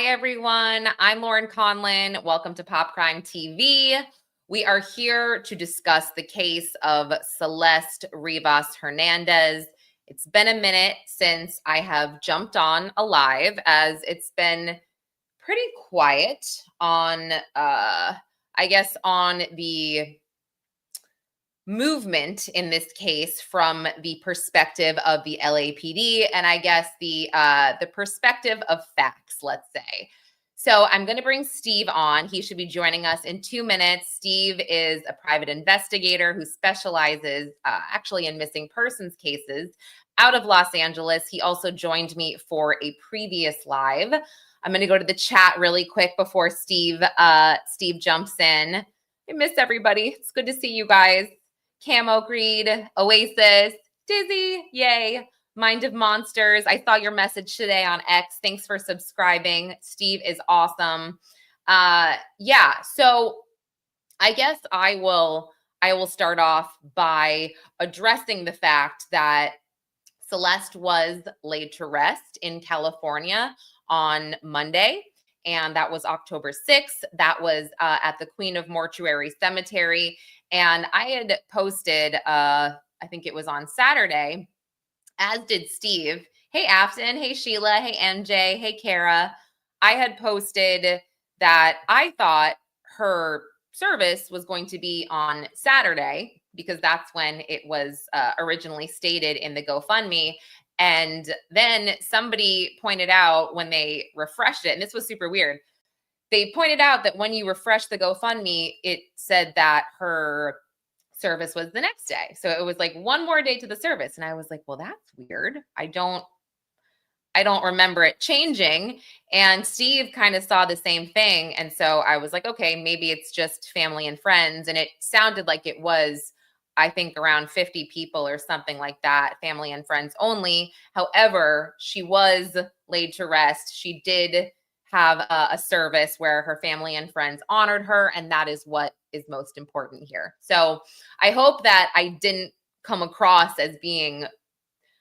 Hi, everyone. I'm Lauren Conlin. Welcome to Pop Crime TV. We are here to discuss the case of Celeste Rivas Hernandez. It's been a minute since I have jumped on live, as it's been pretty quiet on, on the movement in this case from the perspective of the LAPD, and I guess the perspective of facts, let's say. So I'm going to bring Steve on. He should be joining us in 2 minutes. Steve is a private investigator who specializes actually in missing persons cases out of Los Angeles. He also joined me for a previous live. I'm going to go to the chat really quick before Steve jumps in. I miss everybody. It's good to see you guys. Camo Greed, Oasis, Dizzy, yay. Mind of Monsters. I saw your message today on X. Thanks for subscribing. Steve is awesome. So I guess I will start off by addressing the fact that Celeste was laid to rest in California on Monday, and that was October 6th. That was at the Queen of Mortuary Cemetery. And I had posted, I think it was on Saturday, as did Steve. Hey, Afton. Hey, Sheila. Hey, MJ. Hey, Kara. I had posted that I thought her service was going to be on Saturday because that's when it was originally stated in the GoFundMe. And then somebody pointed out when they refreshed it, and this was super weird. They pointed out that when you refresh the GoFundMe, it said that her service was the next day. So it was like one more day to the service. And I was like, well, that's weird. I don't remember it changing. And Steve kind of saw the same thing. And so I was like, okay, maybe it's just family and friends. And it sounded like it was, I think, around 50 people or something like that, family and friends only. However, she was laid to rest. She did have a service where her family and friends honored her, and that is what is most important here. So I hope that I didn't come across as being,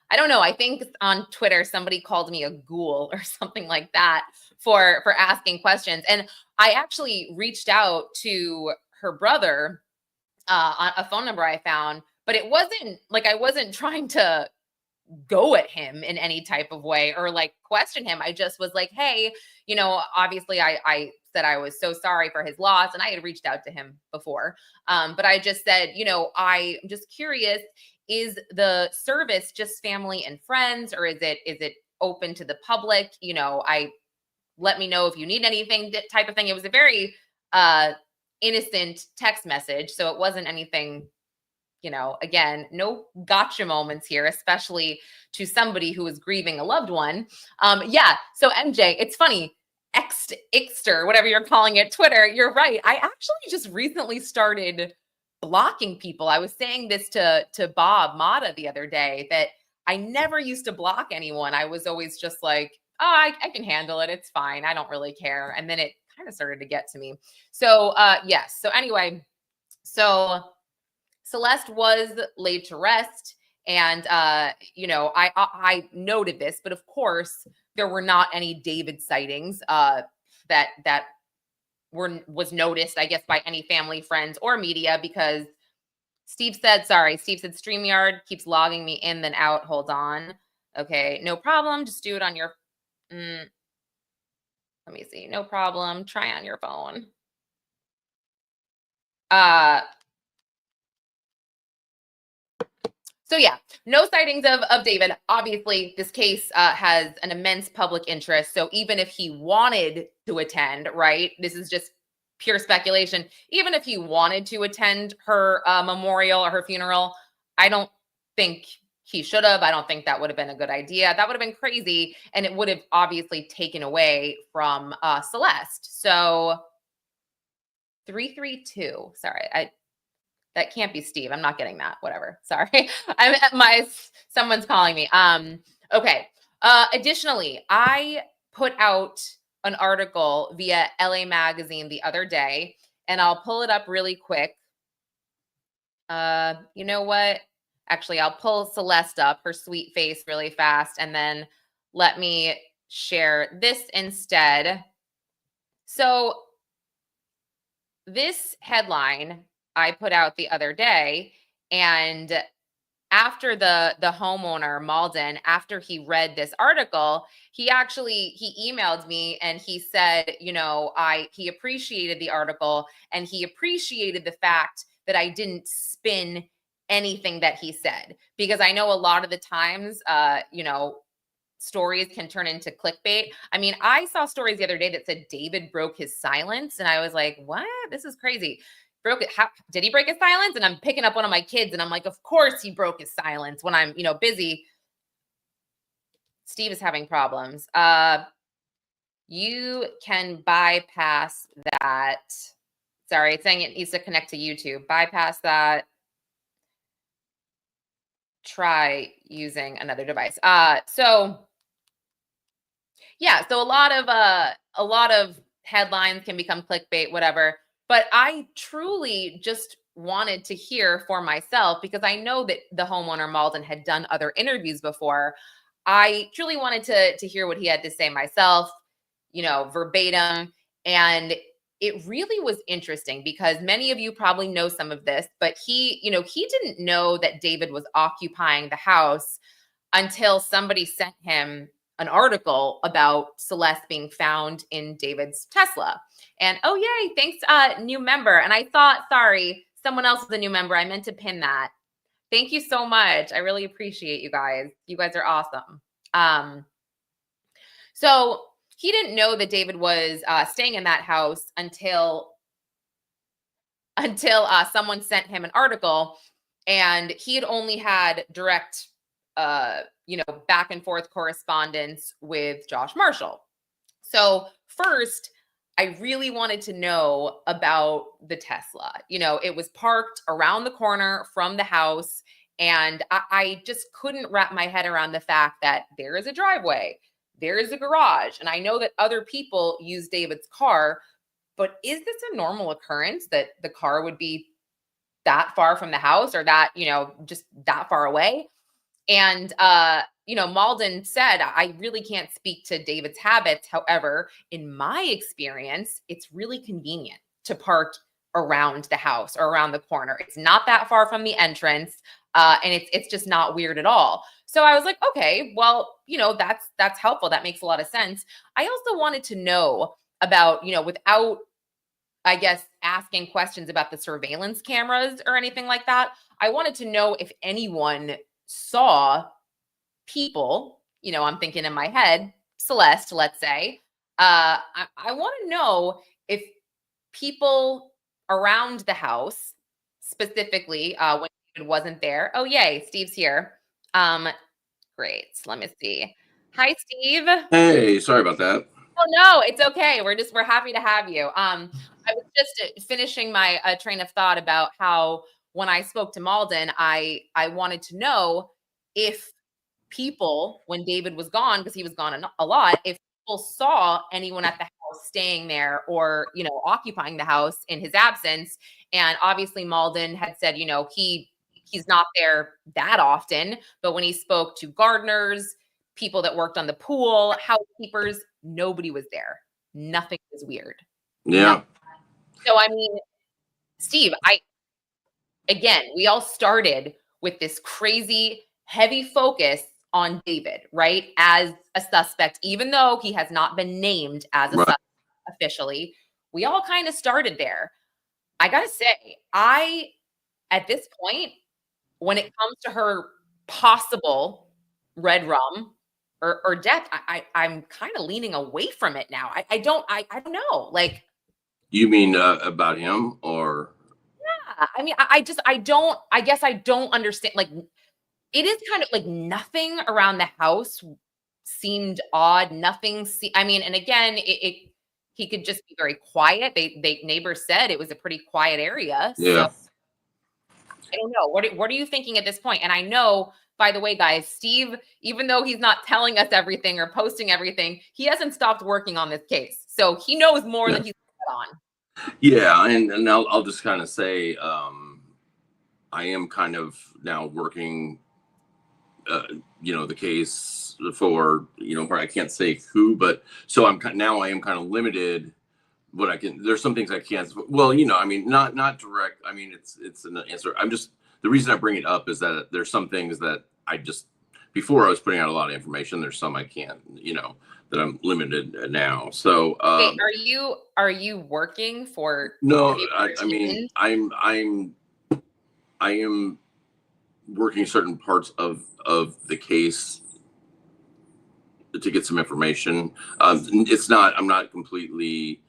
I don't know, I think on Twitter somebody called me a ghoul or something like that for asking questions. And I actually reached out to her brother on a phone number I found, but it wasn't like I wasn't trying to go at him in any type of way or like question him. I just was like, hey, obviously I said I was so sorry for his loss, and I had reached out to him before. But I just said, I'm just curious, is the service just family and friends, or is it open to the public? Let me know if you need anything type of thing. It was a very innocent text message. So it wasn't anything, again, no gotcha moments here, especially to somebody who is grieving a loved one. So MJ, it's funny, Xter, whatever you're calling it, Twitter, you're right. I actually just recently started blocking people. I was saying this to Bob Mata the other day, that I never used to block anyone. I was always just like, oh, I can handle it. It's fine. I don't really care. And then it kind of started to get to me. So yes. So anyway, so Celeste was laid to rest, and I noted this, but of course there were not any David sightings that was noticed, I guess, by any family, friends, or media, because Steve said StreamYard keeps logging me in then out. Hold on. Okay, no problem. Just do it on your let me see. No problem. Try on your phone. So yeah, no sightings of David. Obviously, this case has an immense public interest. So even if he wanted to attend, right, this is just pure speculation. Even if he wanted to attend her memorial or her funeral, I don't think he should have. I don't think that would have been a good idea. That would have been crazy. And it would have obviously taken away from Celeste. So 332. Sorry, that can't be Steve. I'm not getting that. Whatever. Sorry. Someone's calling me. Okay. Additionally, I put out an article via LA Magazine the other day, and I'll pull it up really quick. You know what? Actually, I'll pull Celeste up, her sweet face, really fast, and then let me share this instead. So this headline I put out the other day, and after the homeowner Malden, after he read this article, he emailed me and he said, he appreciated the article and he appreciated the fact that I didn't spin anything that he said, because I know a lot of the times, stories can turn into clickbait. I mean, I saw stories the other day that said David broke his silence, and I was like, what? This is crazy. Broke it. How did he break his silence? And I'm picking up one of my kids and I'm like, of course he broke his silence when I'm, busy. Steve is having problems. You can bypass that. Sorry, it's saying it needs to connect to YouTube. Bypass that. Try using another device. So a lot of headlines can become clickbait, whatever. But I truly just wanted to hear for myself, because I know that the homeowner Malden had done other interviews before. I truly wanted to hear what he had to say myself, verbatim. And it really was interesting because many of you probably know some of this, but he didn't know that David was occupying the house until somebody sent him an article about Celeste being found in David's Tesla. And oh, yay, thanks, new member. And I thought, sorry, someone else is a new member. I meant to pin that. Thank you so much. I really appreciate you guys. You guys are awesome. So he didn't know that David was staying in that house until someone sent him an article, and he had only had direct back and forth correspondence with Josh Marshall. So first, I really wanted to know about the Tesla. It was parked around the corner from the house, and I just couldn't wrap my head around the fact that there is a driveway, there is a garage, and I know that other people use David's car, but is this a normal occurrence that the car would be that far from the house, or that, just that far away? And, Malden said, I really can't speak to David's habits. However, in my experience, it's really convenient to park around the house or around the corner. It's not that far from the entrance. And it's just not weird at all. So I was like, okay, well, that's helpful. That makes a lot of sense. I also wanted to know about, without, I guess, asking questions about the surveillance cameras or anything like that, I wanted to know if anyone saw people, I'm thinking in my head, Celeste, let's say, I want to know if people around the house, specifically when David wasn't there. Oh, yay, Steve's here. Great. Let me see. Hi, Steve. Hey, sorry about that. Oh, no, it's okay. We're happy to have you. I was just finishing my train of thought about how when I spoke to Malden, I wanted to know if people, when David was gone, because he was gone a lot, if people saw anyone at the house staying there or, occupying the house in his absence. And obviously Malden had said, he's not there that often, but when he spoke to gardeners, people that worked on the pool, housekeepers, nobody was there. Nothing was weird. Yeah. Nothing. So, I mean, Steve, again, we all started with this crazy, heavy focus on David, right? As a suspect, even though he has not been named as a suspect officially, we all kind of started there. I got to say, at this point, when it comes to her possible red rum or death, I'm kind of leaning away from it now. I don't know. Like, you mean about him, or? Yeah, I mean, I guess I don't understand. Like, it is kind of like nothing around the house seemed odd. Nothing. I mean, and again, he could just be very quiet. They neighbors said it was a pretty quiet area. Yeah. So I don't know. What are you thinking at this point? And I know, by the way, guys, Steve, even though he's not telling us everything or posting everything, he hasn't stopped working on this case. So he knows more than he's on. Yeah, and I'll just kind of say, I am kind of now working, the case for, where I can't say who, but so I am kind of limited what I can, there's some things I can't, well, you know, I mean, not direct. I mean, it's an answer. I'm just, the reason I bring it up is that there's some things that I just, before I was putting out a lot of information, there's some I can't, you know, that I'm limited now. So, Wait, are you working for no, I mean, routine? I am working certain parts of the case to get some information. It's not, I'm not completely,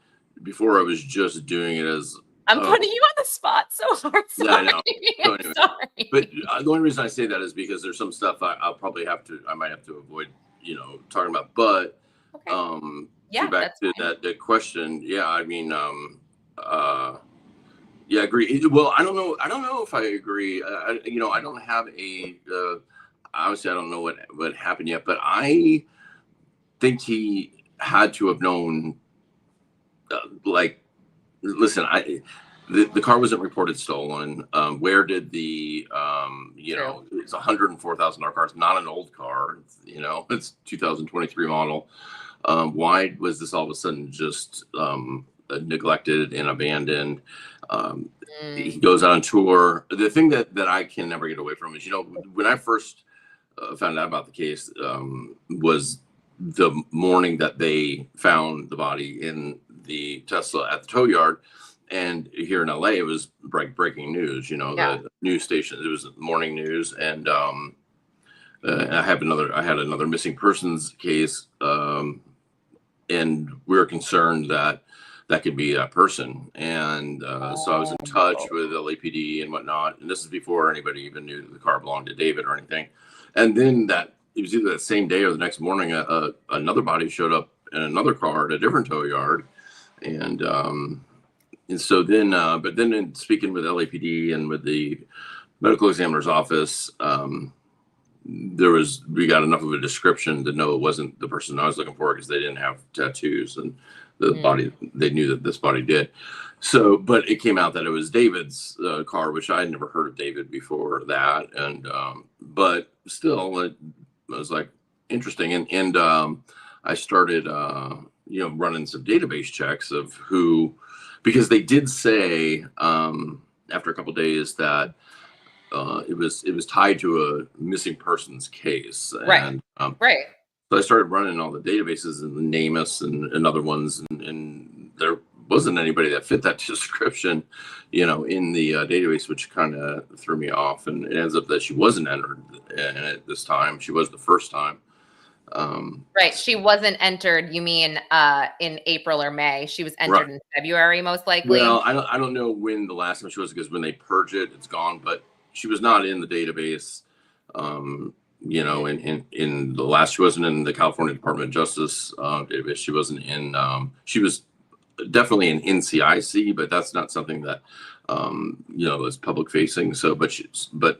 before I was just doing it as, I'm putting you on the spot so hard. yeah, I know. So I'm anyway, sorry. but the only reason I say that is because there's some stuff I'll probably have to, I might have to avoid, you know, talking about. But Okay. Yeah, back that's to fine. that question. Yeah, I mean, yeah, I agree. Well, I don't know. I don't know if I agree. You know, I don't have a. Obviously, I don't know what happened yet, but I think he had to have known. Like, listen, the car wasn't reported stolen. Where did the you True. know, it's $104,000 car. It's not an old car. You know, it's 2023 model. Why was this all of a sudden just neglected and abandoned? Um, he Mm, goes on tour. The thing that I can never get away from is, you know, when I first found out about the case, was the morning that they found the body in the Tesla at the tow yard. And here in LA, it was breaking news. You know, yeah. the news station. It was morning news, and I had another missing persons case, and we were concerned that that could be that person. And so I was in touch Oh, with LAPD and whatnot. And this is before anybody even knew that the car belonged to David or anything. And then it was either that same day or the next morning, another body showed up in another car at a different tow yard. And so then, but then in speaking with LAPD and with the medical examiner's office, we got enough of a description to know it wasn't the person I was looking for, because they didn't have tattoos, and the body, they knew that this body did. So, but it came out that it was David's car, which I had never heard of David before that. And but still, it was like interesting. And I started you know, running some database checks of who, because they did say after a couple of days that it was tied to a missing persons case. right. And Right. so I started running all the databases and the NamUs and other ones, and there wasn't anybody that fit that description, you know, in the database, which kind of threw me off. And it ends up that she wasn't entered in it this time. She was the first time. Right. She wasn't entered, you mean in April or May. She was Right. entered in February, most likely. Well, I don't know when the last time she was, because when they purge it, it's gone. But she was not in the database. You know, in the last, she wasn't in the California Department of Justice database. She wasn't in. She was definitely in NCIC, but that's not something that you know, is public facing. So, but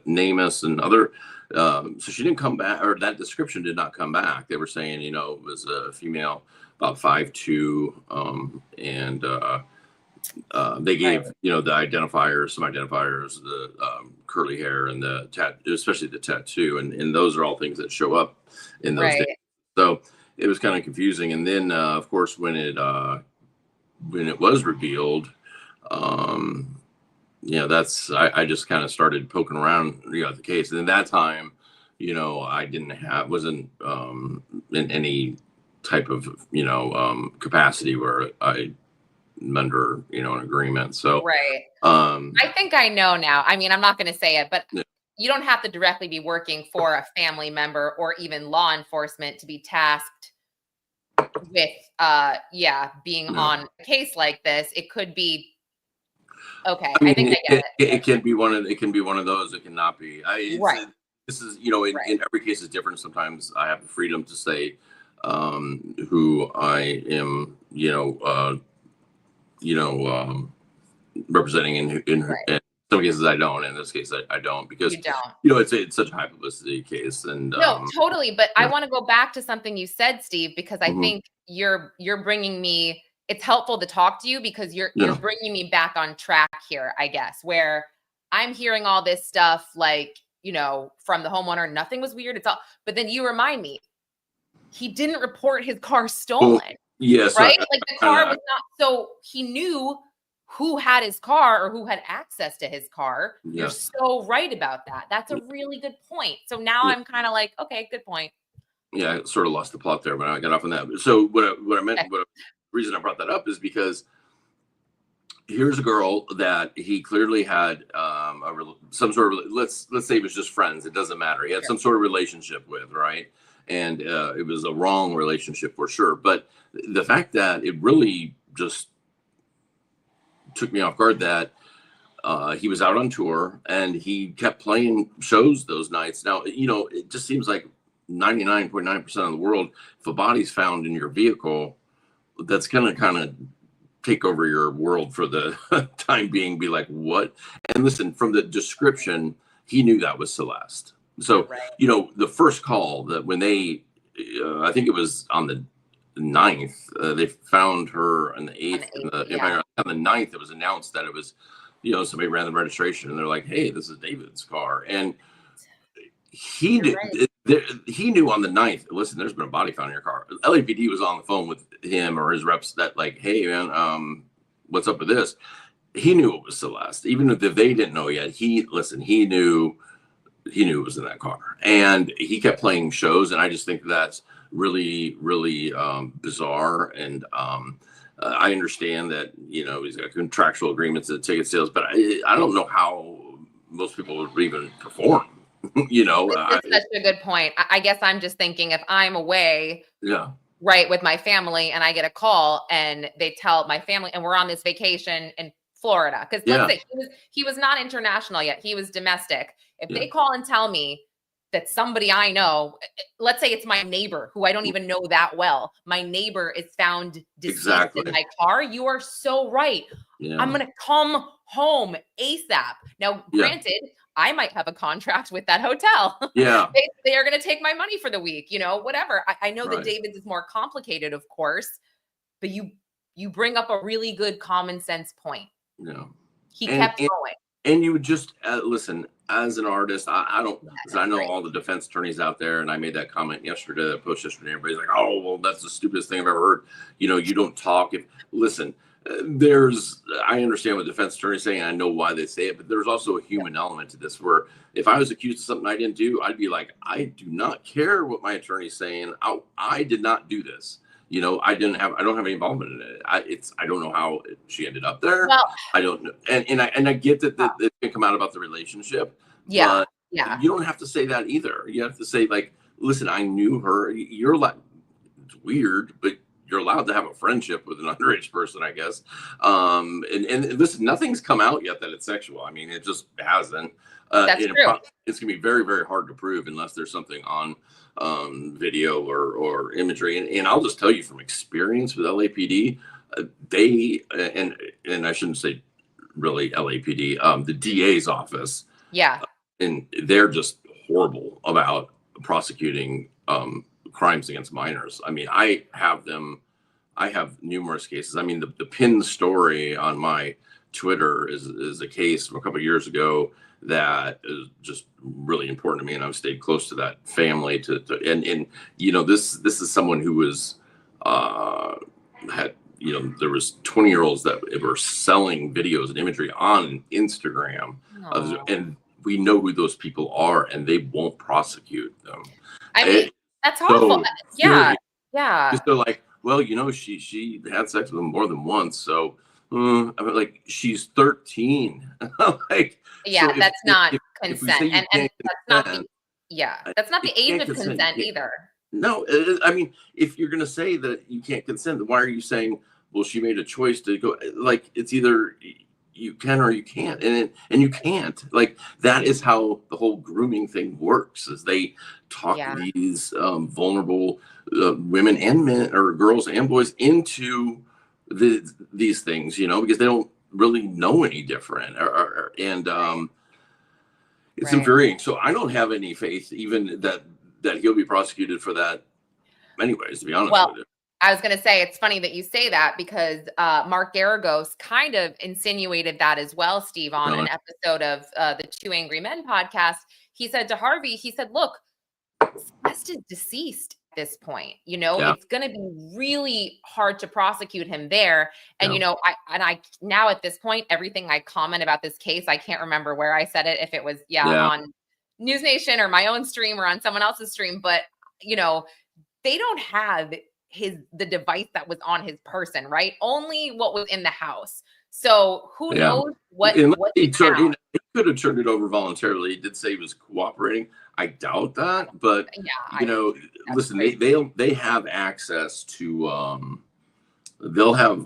NamUs and other. So she didn't come back, or that description did not come back. They were saying, you know, it was a female, about 5'2", and they Right. gave, you know, the identifiers, some identifiers, the curly hair and especially the tattoo, and those are all things that show up in those days. Right. So it was kind of confusing. And then, of course, when it was revealed, you know, I just kind of started poking around, you know, the case. And at that time, you know, I wasn't in any type of, you know, capacity where I'm under, you know, an agreement. So, Right. I think I know now. I mean, I'm not going to say it, but yeah, you don't have to directly be working for a family member or even law enforcement to be tasked with being no. on a case like this. It could be okay. I I mean, think I get it can be it can be one of those. It cannot be. it. Right. This is, you know, Right. in every case is different. Sometimes I have the freedom to say who I am, you know, representing Right. in some cases I don't. In this case, I don't, because, You don't. you know, it's such a high publicity case. And No, totally. But I yeah. want to go back to something you said, Steve, because I Hmm. think you're bringing me. It's helpful to talk to you because you're Yeah. bringing me back on track here, I guess, where I'm hearing all this stuff like, you know, from the homeowner, nothing was weird. It's all, but then you remind me, he didn't report his car Well, stolen. Yeah, so right? Like the car was not, so he knew who had his car or who had access to his car. You're yes. so right about that. That's a really good point. So now Yeah. I'm kind of like, okay, good point. Yeah, I sort of lost the plot there, but I got off on that. So what I meant, Okay. reason I brought that up is because here's a girl that he clearly had some sort of, let's say it was just friends. It doesn't matter. He had Sure. some sort of relationship with, right? And it was a wrong relationship for sure. But the fact that it really just took me off guard that he was out on tour and he kept playing shows those nights. Now, it just seems like 99.9% of the world, if a body's found in your vehicle, that's going to kind of take over your world for the time being, be like, what? And listen, from the description, he knew that was Celeste. So, Right. the first call that when they, I think it was on the 9th, they found her on the 8th. On the 8th, If yeah. on the 9th, it was announced that it was, somebody ran the registration and they're like, hey, this is David's car. And he You're knew, right. he knew on the 9th, listen, there's been a body found in your car. LAPD was on the phone with him or his reps that like, hey man, what's up with this? He knew it was Celeste, even if they didn't know yet. He knew it was in that car, and he kept playing shows. And I just think that's really, really bizarre. And I understand that he's got contractual agreements to ticket sales, but I don't know how most people would even perform. This is such a good point. I guess I'm just thinking if I'm away, Yeah. right, with my family and I get a call and they tell my family and we're on this vacation in Florida. Because let's say he was not international yet. He was domestic. If they call and tell me that somebody I know, let's say it's my neighbor who I don't even know that well, my neighbor is found deceased in my car, you are so right. Yeah. I'm going to come home ASAP. Now, granted, I might have a contract with that hotel. Yeah. They are going to take my money for the week, whatever. I know that David's is more complicated, of course, but you bring up a really good common sense point. Yeah. He kept going. And you would just listen, as an artist, I don't, I know all the defense attorneys out there, and I made that comment yesterday, that post yesterday. Everybody's like, oh, well, that's the stupidest thing I've ever heard. You don't talk. Listen, I understand what defense attorneys saying. I know why they say it, but there's also a human element to this where if I was accused of something I didn't do, I'd be like, I do not care what my attorney's saying. I did not do this. I don't have any involvement in it. I don't know how she ended up there. Well, I don't know. And I get that it can come out about the relationship. Yeah. But you don't have to say that either. You have to say like, listen, I knew her. You're like, it's weird, but you're allowed to have a friendship with an underage person, I guess. And listen, nothing's come out yet that it's sexual. I mean, it just hasn't. That's true. It's gonna be very, very hard to prove unless there's something on video or imagery. And I'll just tell you from experience with LAPD, they and I shouldn't say really LAPD, the DA's office. Yeah. And they're just horrible about prosecuting crimes against minors. I mean, I have numerous cases. I mean, the pinned story on my Twitter is a case from a couple of years ago that is just really important to me, and I've stayed close to that family. And this is someone who was had there was 20-year-olds that were selling videos and imagery on Instagram, and we know who those people are, and they won't prosecute them. I mean, that's awful. Yeah. Because they're like, well, she had sex with him more than once, so I mean, like, she's 13. Like, yeah, so that's not consent, and that's not the age of consent either. No, I mean, if you're gonna say that you can't consent, then why are you saying, well, she made a choice to go? Like, it's either you can or you can't, and you can't. Like, that is how the whole grooming thing works. Is they talk these vulnerable women and men, or girls and boys, into these things, because they don't really know any different, it's infuriating. So I don't have any faith even that he'll be prosecuted for that anyways, to be honest with you. I was going to say, it's funny that you say that because Mark Garagos kind of insinuated that as well, Steve, on an episode of the Two Angry Men podcast. He said to Harvey, he said, look, Celeste is deceased. this point. You know, Yeah. it's going to be really hard to prosecute him there. And, Yeah. you know, I now at this point, everything I comment about this case, I can't remember where I said it, if it was, on News Nation or my own stream or on someone else's stream, but, you know, they don't have the device that was on his person, right? Only what was in the house. So who knows what he could have turned it over voluntarily. He did say he was cooperating. I doubt that, but you know, listen, they have access to they'll have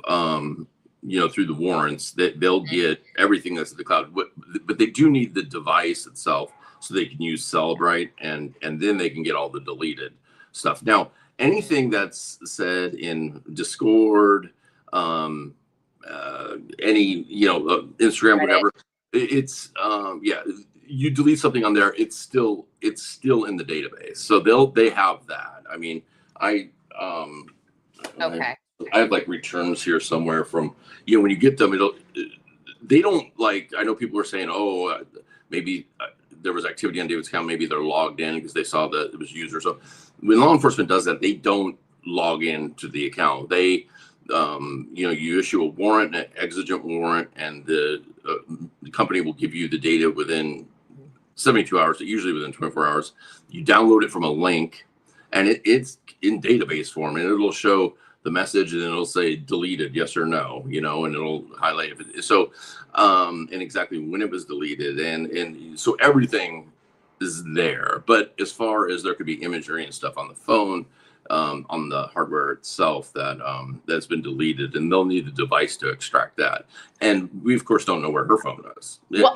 you know, through the warrants that they'll get everything that's in the cloud, but they do need the device itself so they can use Celebrite, and then they can get all the deleted stuff. Now, anything that's said in Discord, any, you know, Instagram, whatever, it's you delete something on there, it's still in the database, so they have that. I mean, I have like returns here somewhere from, you know, when you get them, they don't, like, I know people are saying, oh, maybe there was activity on David's account, maybe they're logged in because they saw that it was users. So when law enforcement does that, they don't log in to the account. They you know, you issue a warrant, an exigent warrant, and the company will give you the data within 72 hours, usually within 24 hours. You download it from a link, and it's in database form, and it'll show the message, and it'll say deleted, yes or no, you know, and it'll highlight if it, so and exactly when it was deleted, and so everything is there. But as far as there could be imagery and stuff on the phone, on the hardware itself that's been deleted, and they'll need the device to extract that. And we of course don't know where her phone is. Well,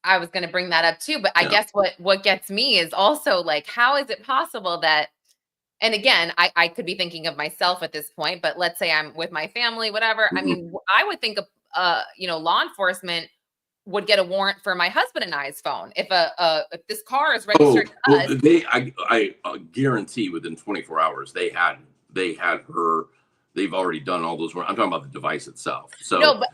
I was going to bring that up too, but I guess what gets me is also like, how is it possible that, and again, I could be thinking of myself at this point, but let's say I'm with my family, whatever. I mean, I would think of, you know, law enforcement would get a warrant for my husband and I's phone if if this car is registered to us. I guarantee within 24 hours they had her. They've already done all those. I'm talking about the device itself. So no, but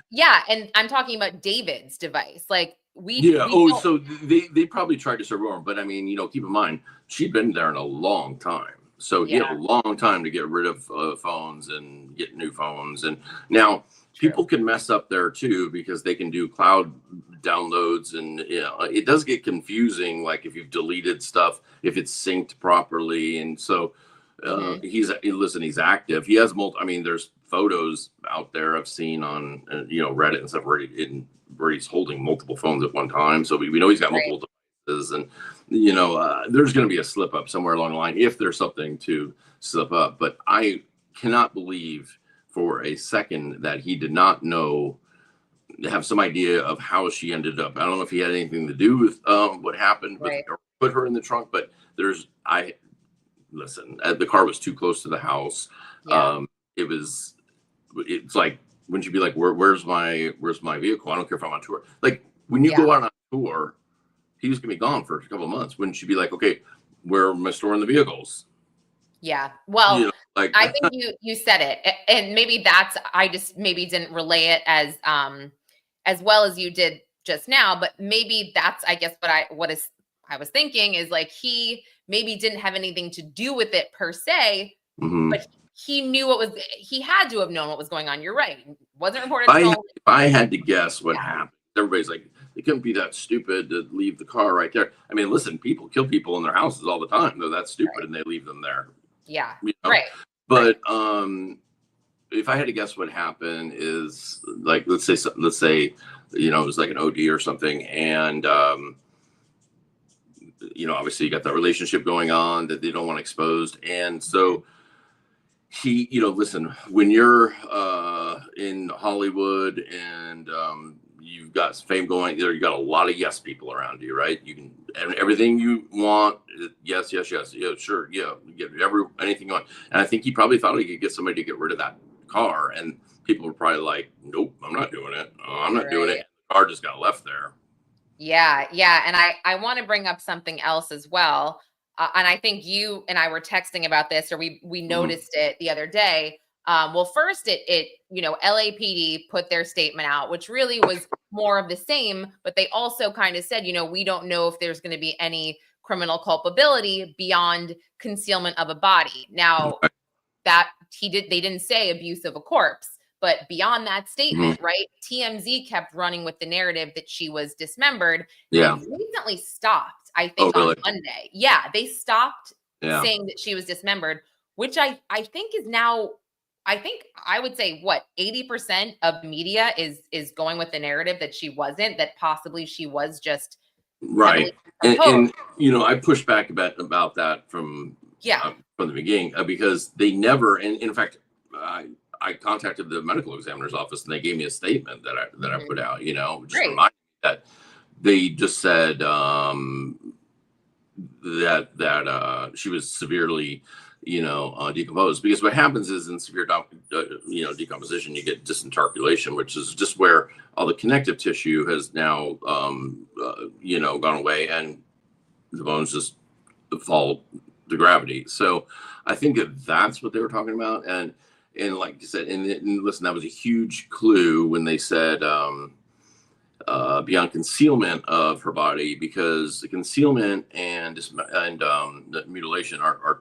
and I'm talking about David's device. Like so they probably tried to serve warrant, but I mean, you know, keep in mind she'd been there in a long time. So he had a long time to get rid of phones and get new phones. And now people can mess up there too, because they can do cloud downloads, and you know, it does get confusing. Like if you've deleted stuff, if it's synced properly. And so he's active. He has I mean, there's photos out there I've seen on you know, Reddit and stuff where he's holding multiple phones at one time. So we know he's got multiple devices, and you know, there's going to be a slip up somewhere along the line if there's something to slip up. But I cannot believe for a second that he did not have some idea of how she ended up. I don't know if he had anything to do with what happened, or put her in the trunk. But listen, the car was too close to the house. It's like, wouldn't you be like, where's my vehicle? I don't care if I'm on tour. Like when you go out on tour, he was gonna be gone for a couple of months. Wouldn't you be like, okay, where am I storing the vehicles? Yeah. Well, you know, like, I think you said it, and maybe I just maybe didn't relay it as well as you did just now, but maybe that's, I guess, I was thinking is like, he maybe didn't have anything to do with it per se, but he knew he had to have known what was going on. You're right. It wasn't reported. If I had to guess what happened, everybody's like, they couldn't be that stupid to leave the car right there. I mean, listen, people kill people in their houses all the time. They're that stupid and they leave them there. Yeah. You know? Right. But if I had to guess what happened is, like, let's say, you know, it was like an OD or something. And, you know, obviously you got that relationship going on that they don't want exposed. And so he, you know, listen, when you're in Hollywood and you've got fame going there, you got a lot of yes people around you, right? You can, and everything you want, yes, yeah, sure, yeah, you get anything you want. And I think he probably thought he could get somebody to get rid of that car, and people were probably like, nope, I'm not doing it. I'm not doing it. The car just got left there. Yeah. And I want to bring up something else as well. And I think you and I were texting about this, or we noticed it the other day. Well, first it, you know, LAPD put their statement out, which really was more of the same, but they also kind of said, you know, we don't know if there's going to be any criminal culpability beyond concealment of a body. Now, that they didn't say abuse of a corpse, but beyond that statement, right? TMZ kept running with the narrative that she was dismembered. Yeah. They recently stopped, I think, really? on Monday. Yeah, they stopped Yeah. saying that she was dismembered, which I think is now, I would say, what, 80% of media is going with the narrative that she wasn't, that possibly she was just right. And you know, I pushed back about that from the beginning, because they never, and in fact, I contacted the medical examiner's office and they gave me a statement that I put out, you know, just reminding me that they just said that she was severely, you know, decomposed. Because what happens is in severe you know, decomposition, you get dysinterculation, which is just where all the connective tissue has now you know, gone away and the bones just fall to gravity. So I think that that's what they were talking about. And like you said, and listen, that was a huge clue when they said beyond concealment of her body, because the concealment and the mutilation are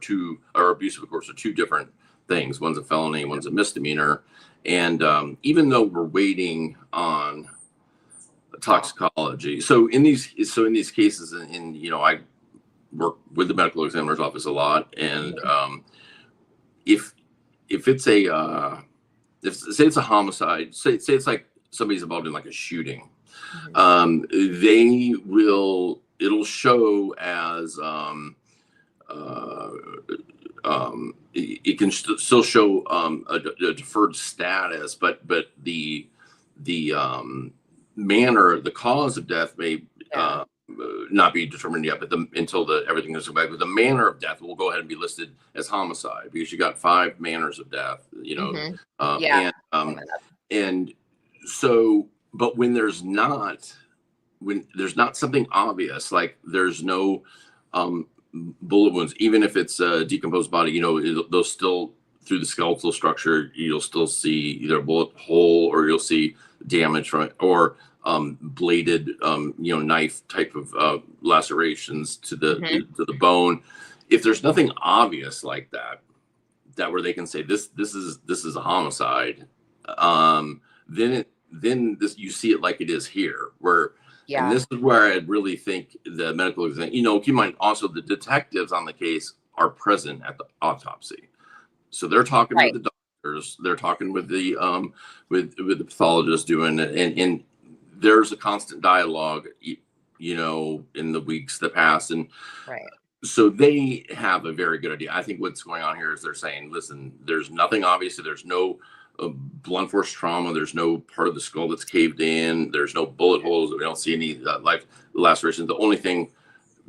abuse of course are two different things. One's a felony, one's a misdemeanor. And even though we're waiting on toxicology, so in these cases, and you know, I work with the medical examiner's office a lot, and if it's a say it's a homicide, say it's like somebody's involved in like a shooting, it'll show as it can still show a deferred status, but the manner, the cause of death may not be determined yet, but until everything goes back. But the manner of death will go ahead and be listed as homicide, because you got 5 manners of death, you know. And so, but when there's not something obvious, like there's no bullet wounds, even if it's a decomposed body, you know, they'll still, through the skeletal structure, you'll still see either a bullet hole, or you'll see damage from it, or bladed, you know, knife type of lacerations to the bone. If there's nothing obvious like that where they can say this is a homicide, then you see it like it is here, where and this is where I really think the medical exam, you know, keep in mind also the detectives on the case are present at the autopsy, so they're talking with the doctors, they're talking with the with the pathologist doing it, and there's a constant dialogue, you know, in the weeks that pass. And so they have a very good idea. I think what's going on here is they're saying, listen, there's nothing obvious. There's no blunt force trauma. There's no part of the skull that's caved in. There's no bullet holes. We don't see any life lacerations. The only thing,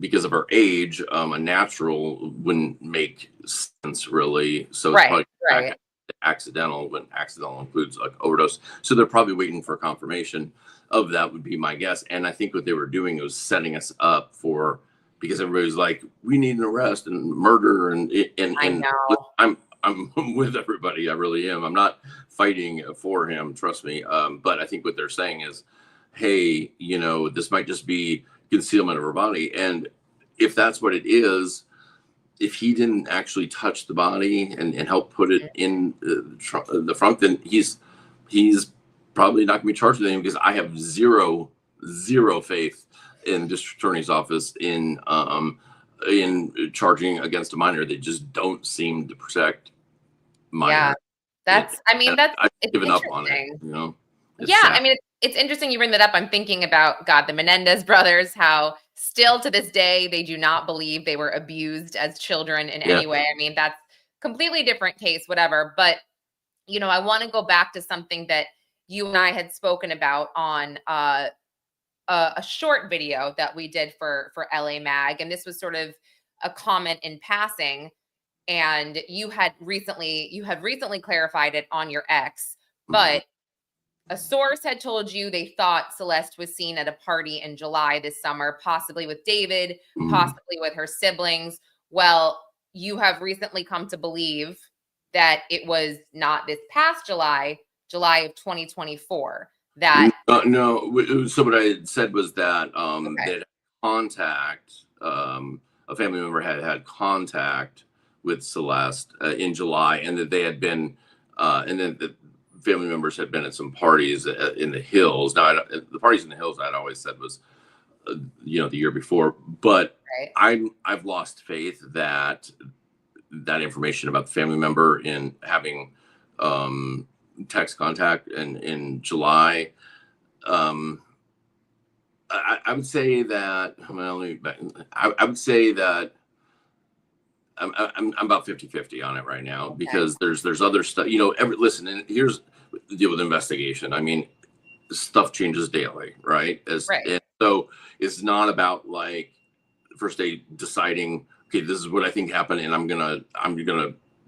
because of her age, a natural wouldn't make sense really. So it's probably accidental, when accidental includes like overdose. So they're probably waiting for confirmation of that, would be my guess. And I think what they were doing was setting us up for, because everybody's like, we need an arrest and murder, and I'm with everybody. I really am. I'm not fighting for him, trust me. But I think what they're saying is, hey, you know, this might just be concealment of her body. And if that's what it is, if he didn't actually touch the body and help put it in the front, then he's probably not going to be charged with anything, because I have zero faith in the district attorney's office in charging against a minor. They just don't seem to protect minors. I've given up on it, you know. Sad. I mean, it's interesting you bring that up. I'm thinking about, the Menendez brothers, how still to this day, they do not believe they were abused as children in any way. I mean, that's completely different case, whatever. But, you know, I want to go back to something that you and I had spoken about on a short video that we did for LA Mag. And this was sort of a comment in passing. And you had recently clarified it on your ex, but a source had told you they thought Celeste was seen at a party in July this summer, possibly with David, possibly with her siblings. Well, you have recently come to believe that it was not this past July of 2024. That no. So what I had said was that they had contact a family member had contact with Celeste in July, and that they had been, and then the family members had been at some parties in the hills. Now, the parties in the hills I'd always said was, the year before, but Right. I've lost faith that that information about the family member in having text contact in July. I would say that, well, I would say that I'm about 50-50 on it right now, Okay. because there's other stuff, listen, and here's the deal with investigation. I mean, stuff changes daily, right? Right. And so it's not about like first day deciding, okay, this is what I think happened, and I'm gonna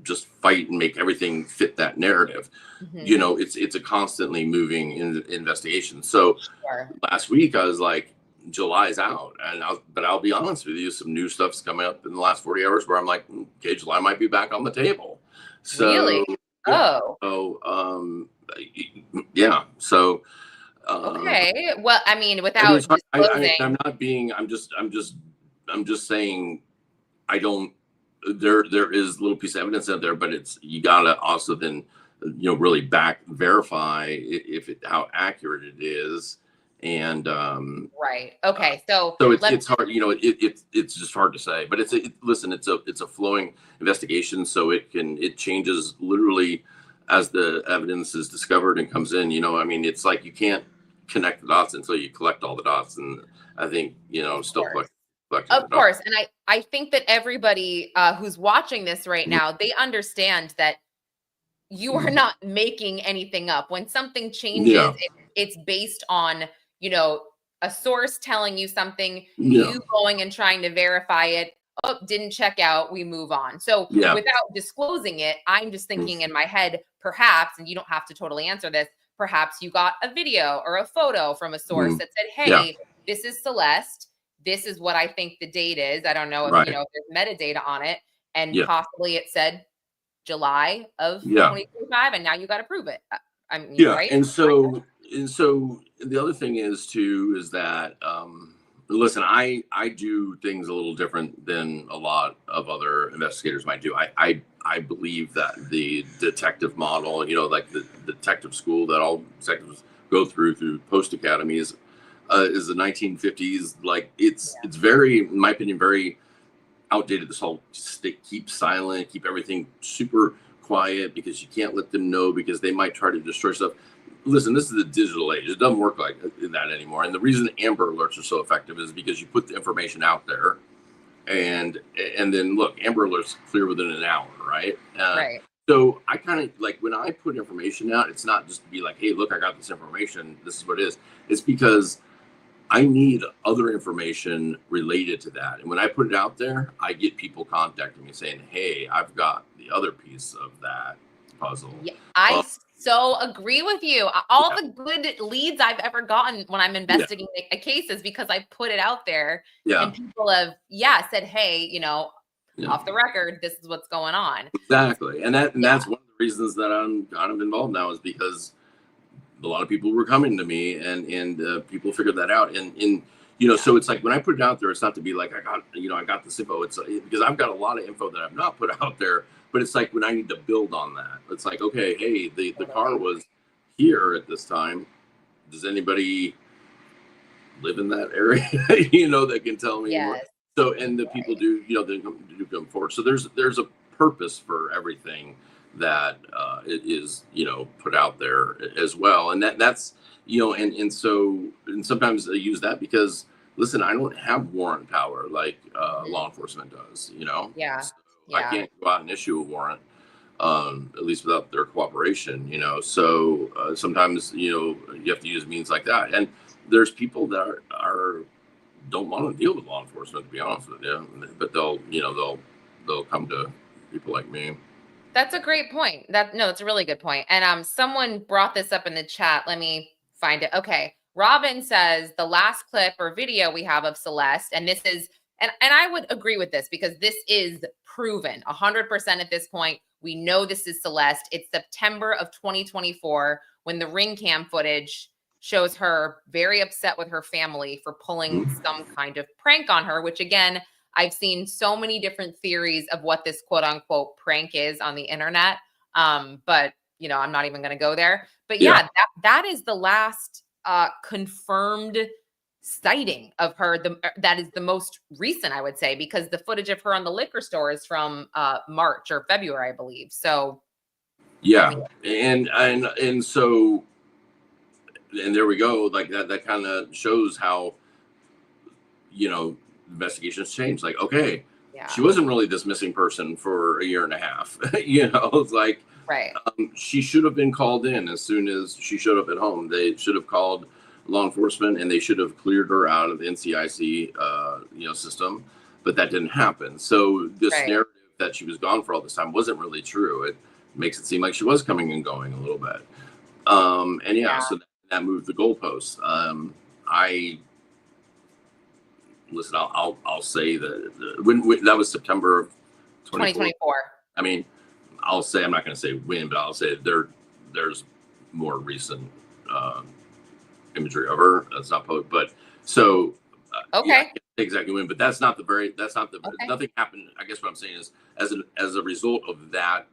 just fight and make everything fit that narrative. Mm-hmm. It's a constantly moving investigation. So Sure. last week I was like, July's out, and I'll be honest with you, some new stuff's coming up in the last 40 hours where I'm like, okay, July might be back on the table. So Really? yeah, Oh, so yeah, so okay. Well, I mean, I mean, it's without hard. I'm disclosing, not being. I'm just saying. I don't. There is a little piece of evidence out there, but it's, you gotta also then, really verify if how accurate it is, and right. Okay. So so let it's hard. It's just hard to say. But listen. It's a flowing investigation, so it changes literally as the evidence is discovered and comes in. I mean, it's like you can't connect the dots until you collect all the dots, and I think I'm still collecting Of the dots. course. And I think that everybody who's watching this right Mhm. now, they understand that you are Mhm. not making anything up. When something changes, Yeah, it's based on, you know, a source telling you something, yeah, you going and trying to verify it. Oh, didn't check out, we move on. So yeah. without disclosing it, I'm just Mm. thinking in my head, perhaps, and you don't have to totally answer this, perhaps you got a video or a photo from a source Mm. that said, Yeah, hey, this is Celeste. This is what I think the date is. I don't know if, right. if there's metadata on it. And Yeah, possibly it said July of yeah. 2025, and now you got to prove it. I mean, Yeah, right? and so the other thing is too is that, listen, I do things a little different than a lot of other investigators might do. I believe that the detective model, like the detective school that all detectives go through post academies, is the 1950s. Like it's very, in my opinion, very outdated. This whole keep silent, keep everything super quiet, because you can't let them know, because they might try to destroy stuff. Listen, this is the digital age. It doesn't work like that anymore. And the reason Amber Alerts are so effective is because you put the information out there, and then look, Amber Alerts clear within an hour, right? Right. So I kind of like, when I put information out, it's not just to be like, hey, look, I got this information. This is what it is. It's because I need other information related to that. And when I put it out there, I get people contacting me saying, hey, I've got the other piece of that puzzle. Yeah, Uh, I so agree with you. All yeah, the good leads I've ever gotten when I'm yeah, investigating a case is because I put it out there yeah, and people have, said, hey, yeah, off the record, this is what's going on. exactly. And Yeah, that's one of the reasons that I'm kind of involved now, is because a lot of people were coming to me, and people figured that out. And yeah, so it's like, when I put it out there, it's not to be like, I got this info. It's because I've got a lot of info that I've not put out there, but it's like when I need to build on that, it's like, okay, hey, the car totally. was here at this time. Does anybody live in that area, that can tell me more? Yes. So, and the people Right. do, they do come forward. So there's a purpose for everything that it is, put out there as well. And that's, and sometimes they use that because, listen, I don't have warrant power like Mhm. law enforcement does, Yeah. so I Yeah. can't go out and issue a warrant, at least without their cooperation, so sometimes, you have to use means like that. And there's people that are don't want to deal with law enforcement, to be honest with you, but they'll come to people like me. That's a great point. It's a really good point. And someone brought this up in the chat. Let me find it. Okay. Robin says the last clip or video we have of Celeste, and this is and I would agree with this because this is proven 100% at this point. We know this is Celeste. It's September of 2024 when the ring cam footage shows her very upset with her family for pulling Mhm. some kind of prank on her, which again, I've seen so many different theories of what this quote unquote prank is on the internet. But I'm not even going to go there. But yeah, that is the last confirmed sighting of her. That is the most recent, I would say, because the footage of her on the liquor store is from March or February, I believe. So yeah, and so, and there we go. Like that kind of shows how investigations change. Like, okay, she wasn't really this missing person for a year and a half. It's like, right. She should have been called in as soon as she showed up at home. They should have called law enforcement, and they should have cleared her out of the NCIC system, but that didn't happen. So this narrative that she was gone for all this time wasn't really true. It makes it seem like she was coming and going a little bit. So that moved the goalposts. Listen, I'll say that when that was September of 2024. I mean, I'll say, I'm not going to say when, but I'll say there's more recent imagery of her. That's not public, but so okay. I can't say exactly when, but nothing happened. I guess what I'm saying is, as a result of that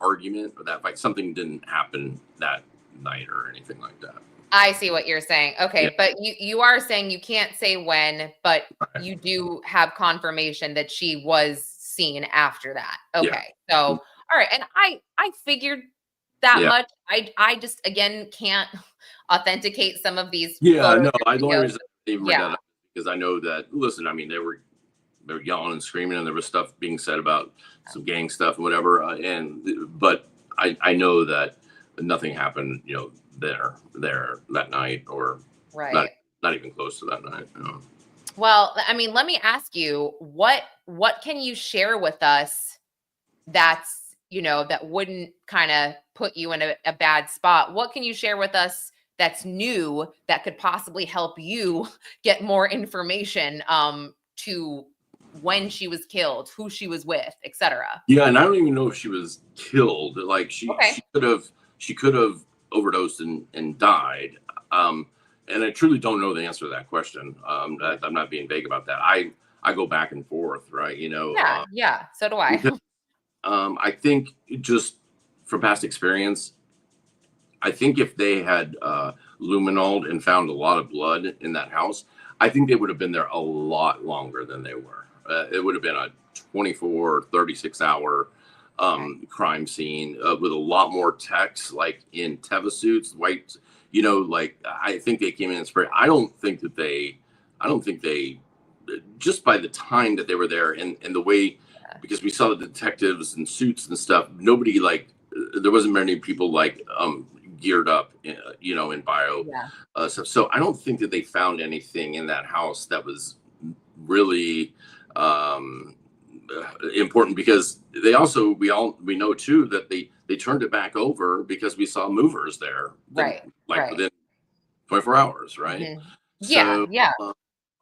argument or that fight, something didn't happen that night or anything like that. I see what you're saying. Okay. But you are saying you can't say when, but you do have confirmation that she was seen after that. Okay. So, all right. And I figured that much. I just, again, can't authenticate some of these. Yeah, no, the only reason I even bring that up because I know that, listen, I mean, they were yelling and screaming, and there was stuff being said about some gang stuff and whatever. But I know that nothing happened, there that night, or not even close to that night. Well, I mean, let me ask you, what can you share with us that's, that wouldn't kind of put you in a bad spot? What can you share with us that's new that could possibly help you get more information to when she was killed, who she was with, etc.? Yeah, and I don't even know if she was killed. Like she could have overdosed and died. And I truly don't know the answer to that question. I'm not being vague about that. I go back and forth, right? Yeah. So do I. Because, I think just from past experience, I think if they had luminoled and found a lot of blood in that house, I think they would have been there a lot longer than they were. It would have been a 24, 36-hour crime scene with a lot more techs, like in Teva suits, white, like I think they came in and sprayed. I don't think they, just by the time that they were there and the way, because we saw the detectives in suits and stuff, nobody there wasn't many people geared up, in bio stuff. So I don't think that they found anything in that house that was really important, because they also, we know too that they turned it back over because we saw movers there, within 24 hours, right? Mm-hmm.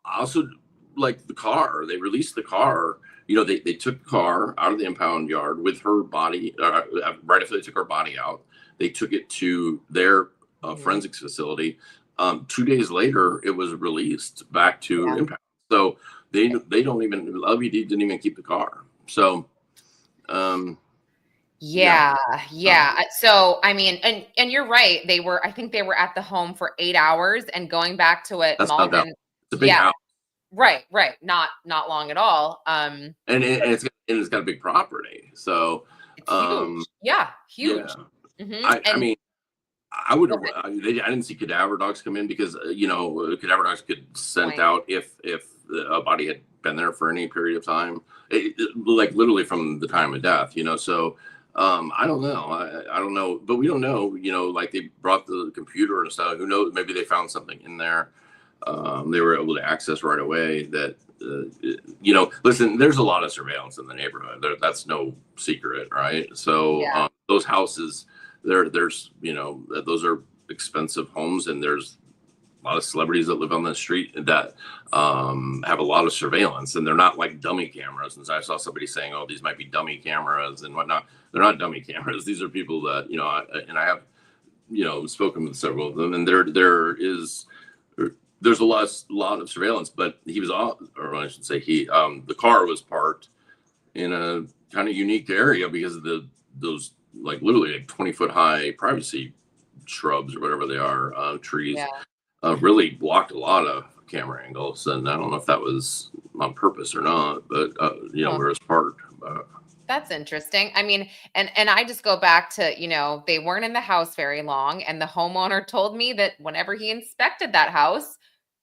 Also, like the car, they released the car. They took the car out of the impound yard with her body. Right after they took her body out, they took it to their forensics facility. 2 days later, it was released back to impound. So they don't even, LVD didn't even keep the car. So, So, I mean, and you're right. I think they were at the home for 8 hours, and going back to what Malvin, it's a big house. Right. Not long at all. And it's got a big property. So it's huge. Huge. Yeah. Mm-hmm. I mean, I would have. I didn't see cadaver dogs come in because cadaver dogs could scent out if a body had been there for any period of time, like literally from the time of death. So I don't know. I don't know, but we don't know. Like they brought the computer and stuff. Who knows? Maybe they found something in there. They were able to access right away. That listen, there's a lot of surveillance in the neighborhood. That's no secret, right? So those houses. There's those are expensive homes, and there's a lot of celebrities that live on the street that have a lot of surveillance, and they're not like dummy cameras. And so I saw somebody saying, "Oh, these might be dummy cameras and whatnot." They're not dummy cameras. These are people that and I have spoken with several of them, and there is there's a lot of surveillance, but he was off, or I should say the car was parked in a kind of unique area because of those like literally like 20-foot high privacy shrubs or whatever they are, trees, really blocked a lot of camera angles. And I don't know if that was on purpose or not, but where it's parked. That's interesting. I mean, and I just go back to, they weren't in the house very long, and the homeowner told me that whenever he inspected that house,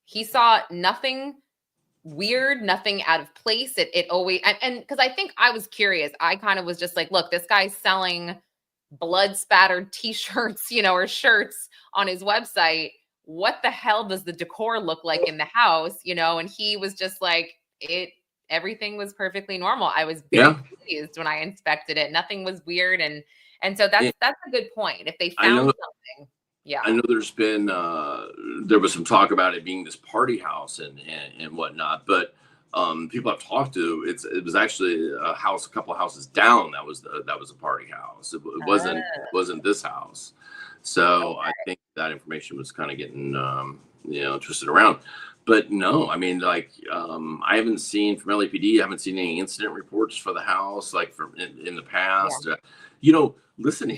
he saw nothing weird, nothing out of place. It always, and because I think I was curious, I kind of was just like, look, this guy's selling blood spattered t-shirts, or shirts on his website. What the hell does the decor look like in the house? And he was just like, everything was perfectly normal. I was very pleased when I inspected it. Nothing was weird. And so that's a good point. If they found something. Yeah. I know there's been, there was some talk about it being this party house and whatnot, but people I've talked to, it was actually a couple of houses down. That was a party house. It wasn't this house. So I think that information was kind of getting, twisted around. But no, I mean, like, I haven't seen from LAPD, I haven't seen any incident reports for the house, like in the past. Listen,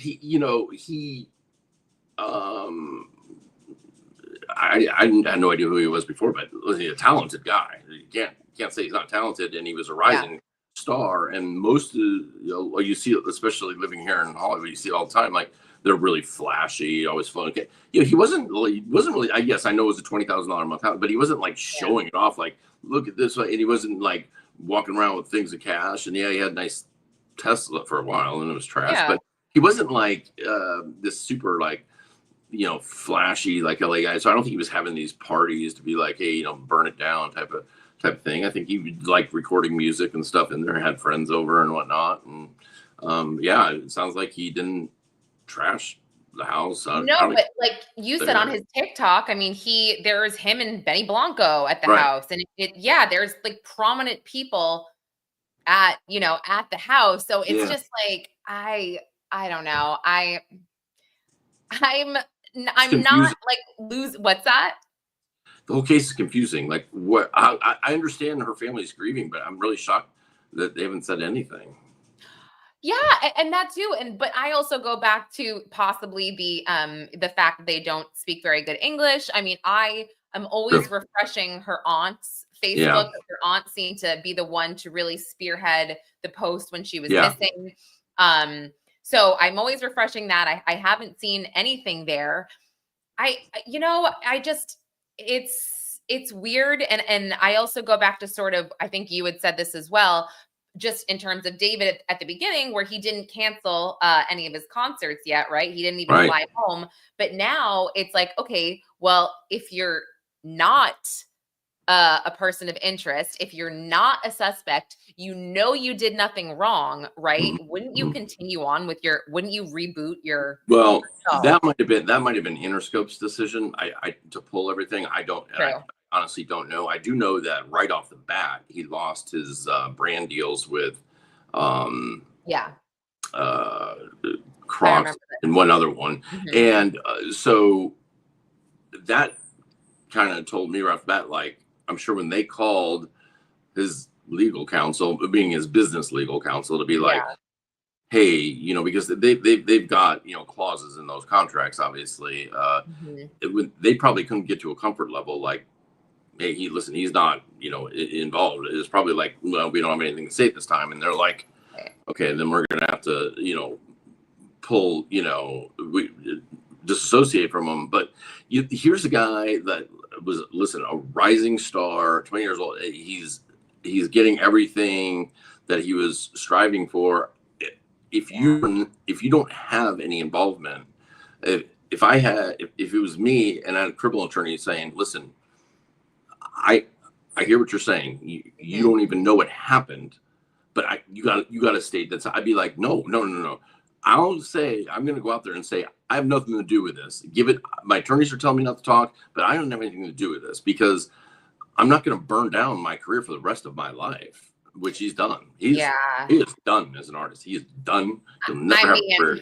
I had no idea who he was before, but he's a talented guy. You can't say he's not talented, and he was a rising star. And most of you see, especially living here in Hollywood, you see it all the time. Like, they're really flashy, always fun. He wasn't really. I guess I know it was a $20,000 a month house, but he wasn't like showing it off. Like, look at this, and he wasn't like walking around with things of cash. And he had a nice Tesla for a while, and it was trash. But he wasn't like this super like flashy like LA guy. So I don't think he was having these parties to be like, hey, burn it down type of thing. I think he liked recording music and stuff in there, had friends over and whatnot. And it sounds like he didn't trash the house. But like you said on his TikTok, I mean, there was him and Benny Blanco at the house, and there's like prominent people at the house. So it's just like I don't know. I'm not like what's that? The whole case is confusing. Like, what I understand her family's grieving, but I'm really shocked that they haven't said anything. Yeah, and that too. But I also go back to possibly the fact that they don't speak very good English. I mean, I am always refreshing her aunt's Facebook. Her aunt seemed to be the one to really spearhead the post when she was missing. So I'm always refreshing that. I haven't seen anything there. It's weird. And I also go back to sort of, I think you had said this as well, just in terms of David at the beginning, where he didn't cancel any of his concerts yet, right? He didn't even fly home. But now it's like, okay, well, if you're not a person of interest, if you're not a suspect, you did nothing wrong, right? Wouldn't you continue on with wouldn't you reboot your? Well, that might have been Interscope's decision. I to pull everything. I honestly don't know. I do know that right off the bat, he lost his brand deals with Crocs and one other one. And so that kind of told me right off the bat, like, I'm sure when they called his legal counsel, being his business legal counsel, to be like, hey, because they've got, clauses in those contracts, obviously, they probably couldn't get to a comfort level like, hey, he's not, involved. It's probably like, well, we don't have anything to say at this time. And they're like, okay, then we're going to have to, pull, disassociate from him. But here's a guy that was, a rising star, 20 years old. He's getting everything that he was striving for. If you don't have any involvement, if it was me and I had a criminal attorney saying, listen, I hear what you're saying. You don't even know what happened, but you got to state that. I'd be like, no. I'll say, I'm going to go out there and say, I have nothing to do with this. My attorneys are telling me not to talk, but I don't have anything to do with this because I'm not going to burn down my career for the rest of my life, which he's done. He is done as an artist. He is done. He'll never have a career.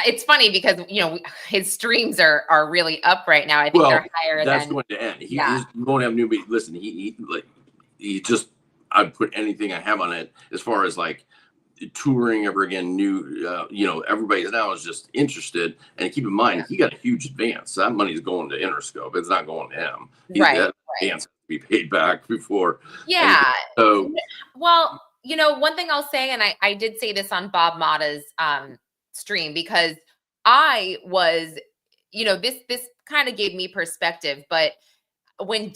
It's funny because, his streams are really up right now. I think Well, they're higher that's than, going to end. yeah, He won't have new. Listen, he just. I'd put anything I have on it as far as like touring ever again. Everybody now is just interested. And keep in mind, he got a huge advance. That money's going to Interscope. It's not going to him. right. That advance has to be paid back before. Yeah. So, Well, one thing I'll say, and I did say this on Bob Mata's stream, because I was, this kind of gave me perspective, but when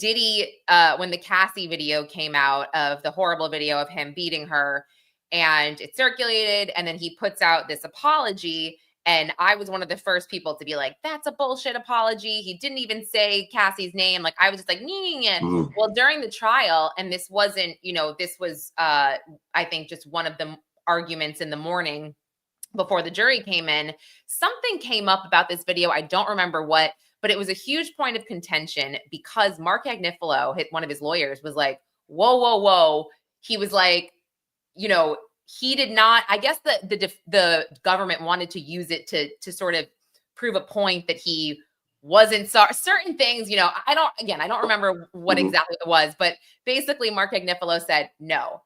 when the Cassie video came out, of the horrible video of him beating her, and it circulated, and then he puts out this apology, and I was one of the first people to be like, that's a bullshit apology. He didn't even say Cassie's name. Like, I was just like, Well, during the trial, and this wasn't, this was, I think, just one of the arguments in the morning before the jury came in, something came up about this video. I don't remember what, but it was a huge point of contention because Mark Agnifilo, one of his lawyers, was like, whoa, whoa, whoa. He was like, he did not, I guess the government wanted to use it to sort of prove a point that he wasn't sorry. Certain things, I don't remember what exactly it was, but basically Mark Agnifilo said, no,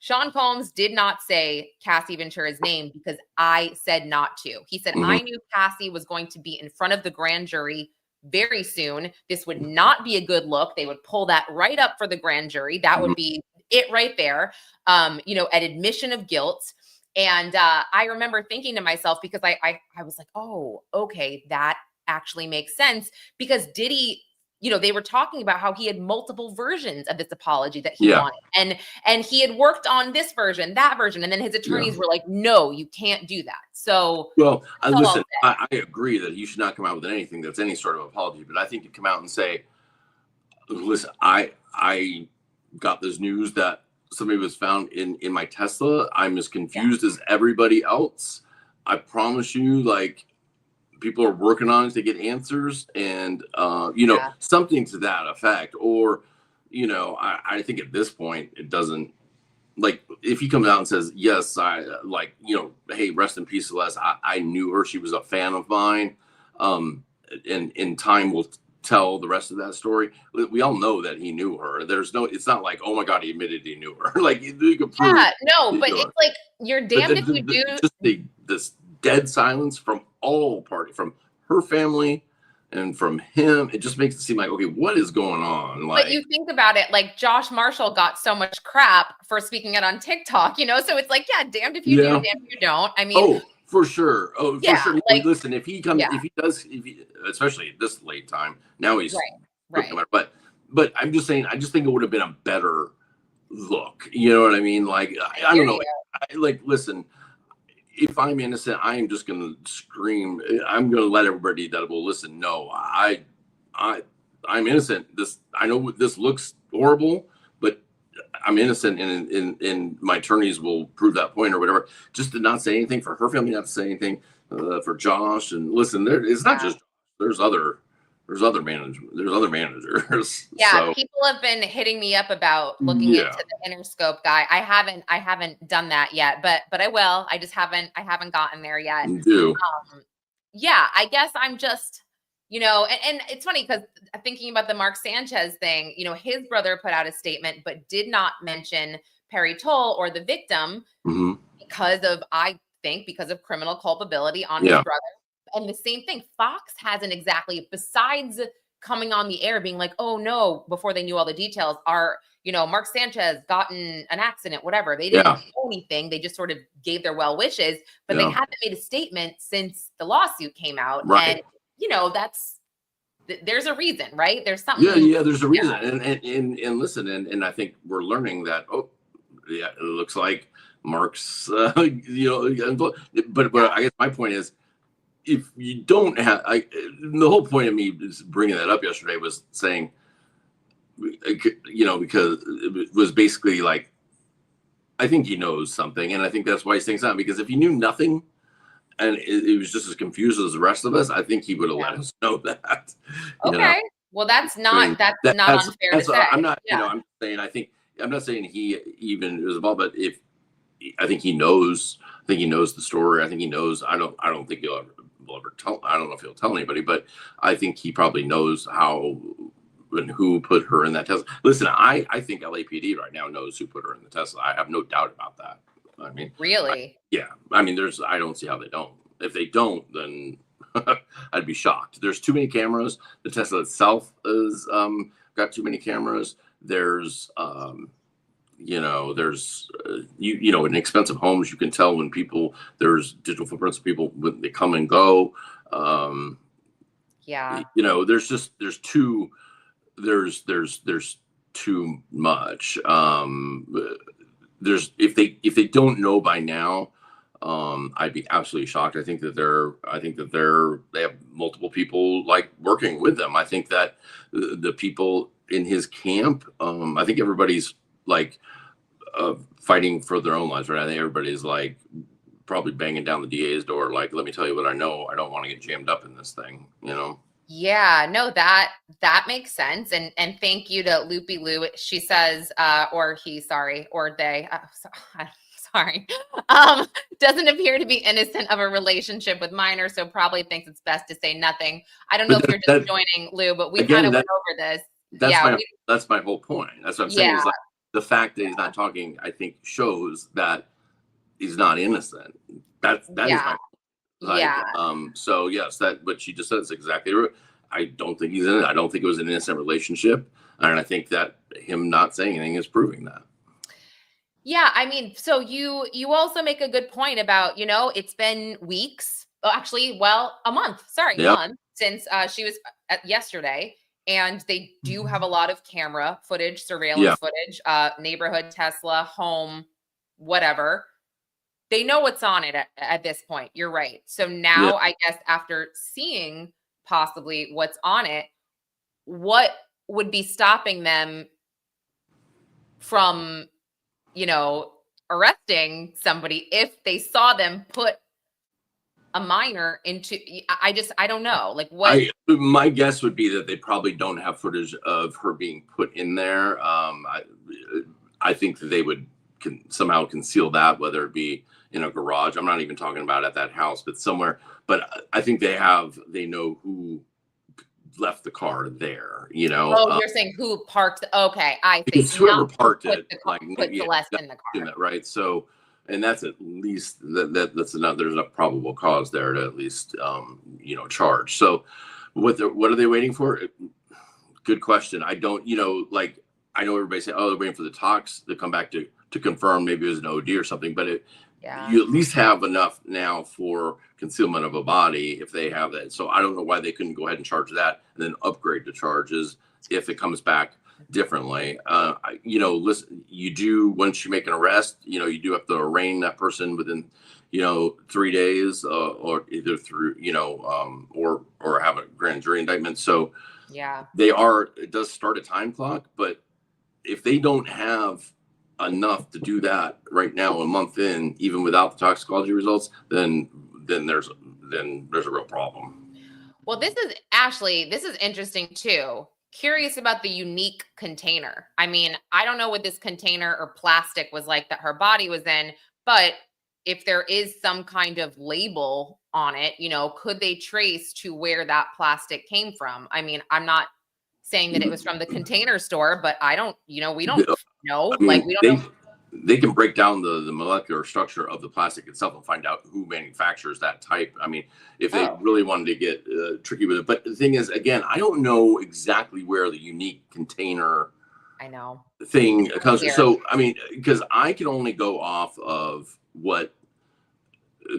Sean Combs did not say Cassie Ventura's name because I said not to. He said, I knew Cassie was going to be in front of the grand jury very soon. This would not be a good look. They would pull that right up for the grand jury. That would be it right there. An admission of guilt. And I remember thinking to myself, because I was like, oh, okay, that actually makes sense. Because Diddy, they were talking about how he had multiple versions of this apology that he wanted. And he had worked on this version, that version. And then his attorneys were like, no, you can't do that. So, well, listen, I agree that you should not come out with anything that's any sort of apology, but I think you come out and say, listen, I got this news that somebody was found in my Tesla. I'm as confused as everybody else. I promise you, like, people are working on it to get answers, and something to that effect. Or I think at this point it doesn't, like, if he comes out and says, yes, I hey, rest in peace, Celeste, I knew her, she was a fan of mine, and in time will tell the rest of that story. We all know that he knew her. It's not like, oh my God, he admitted he knew her. Like, you could prove but it's like, you're damned if you do. Just this dead silence from all parties, from her family and from him. It just makes it seem like, okay, what is going on? Like, but you think about it, like Josh Marshall got so much crap for speaking it on TikTok, so it's like, yeah, damned if you do, damned if you don't. I mean, for sure. For sure. Like, listen, if he comes, especially at this late time, now he's right. But I'm just saying, I just think it would have been a better look. You know what I mean? Like, I don't know. Listen, if I'm innocent, I am just going to scream. I'm going to let everybody that will listen know I'm innocent. I know this looks horrible, but I'm innocent, and my attorneys will prove that point or whatever. Just to not say anything, for her family not to say anything, for Josh. And listen, it's not just, there's other managers. Yeah, so, people have been hitting me up about looking into the Interscope guy. I haven't done that yet, but I will. I haven't gotten there yet. You do. I guess I'm just, and it's funny because thinking about the Mark Sanchez thing, his brother put out a statement but did not mention Perry Toll or the victim because of criminal culpability on his brother. And the same thing, Fox hasn't exactly, besides coming on the air being like, oh no, before they knew all the details, Mark Sanchez got in an accident, whatever. They didn't know anything. They just sort of gave their well wishes, but they haven't made a statement since the lawsuit came out. Right. And there's a reason, right? There's something. Yeah, there's a reason. And listen, and I think we're learning that, it looks like Mark's, but I guess my point is, if you don't have, the whole point of me bringing that up yesterday was saying, because it was basically like, I think he knows something, and I think that's why he's saying something. Because if he knew nothing, and it was just as confused as the rest of us, I think he would have let us know that. Okay, well, that's not unfair to say. I'm not, I'm saying, I'm not saying he even was involved, but I think he knows think he knows the story. I think he knows. I don't think will ever tell. I don't know if he'll tell anybody, but I think he probably knows how and who put her in that Tesla. Listen, I think LAPD right now knows who put her in the Tesla. I have no doubt about that. I mean, Really? yeah. I mean, I don't see how they don't. If they don't, then I'd be shocked. There's too many cameras. The Tesla itself is got too many cameras. There's there's in expensive homes, you can tell when there's digital footprints of people when they come and go. Yeah. There's too much. If they don't know by now, I'd be absolutely shocked. I think that they have multiple people like working with them. I think that the people in his camp, I think everybody's like fighting for their own lives, right? I think everybody's like probably banging down the DA's door, like, let me tell you what I know. I don't want to get jammed up in this thing, Yeah, no, that makes sense. And thank you to Loopy Lou. She says, or he, sorry, or they, sorry, doesn't appear to be innocent of a relationship with minors, so probably thinks it's best to say nothing. I don't know if you're just joining, Lou, but we kind of went over this. That's my whole point. That's what I'm saying. Is like the fact that he's not talking, I think, shows that he's not innocent. That is my point. So yes, what she just said is exactly right. I don't think he's in it. I don't think it was an innocent relationship, and I think that him not saying anything is proving that. Yeah, I mean, so you also make a good point about, it's been weeks, actually, a month, month since she was yesterday, and they do have a lot of camera footage, surveillance footage, neighborhood, Tesla, home, whatever. They know what's on it at this point. You're right. So now I guess after seeing possibly what's on it, what would be stopping them from arresting somebody if they saw them put a minor into, I don't know. Like what? My guess would be that they probably don't have footage of her being put in there. I think that they would somehow conceal that, whether it be in a garage. I'm not even talking about at that house, but somewhere. But I think they know who left the car there, Oh, you're saying who parked? Okay, I think whoever parked it, put Celeste in the car, right? So, and that's at least that's enough. There's enough probable cause there to at least charge. So, what are they waiting for? Good question. I don't, I know everybody saying, oh, they're waiting for the tox to come back to confirm maybe it was an OD or something, but you at least have enough now for concealment of a body if they have that. So I don't know why they couldn't go ahead and charge that and then upgrade the charges if it comes back differently. Listen, you do, once you make an arrest, you do have to arraign that person within, 3 days, or either through, or have a grand jury indictment. So it does start a time clock, but if they don't have enough to do that right now, a month in, even without the toxicology results, then there's a real problem. Well, this is interesting too. Curious about the unique container. I mean, I don't know what this container or plastic was like that her body was in, but if there is some kind of label on it, could they trace to where that plastic came from? I mean, I'm not saying that it was from the container store, but we don't know. I mean, we don't know. They can break down the molecular structure of the plastic itself and find out who manufactures that type. I mean, if they really wanted to get tricky with it. But the thing is, again, I don't know exactly where the unique container thing comes from. So, I mean, because I can only go off of what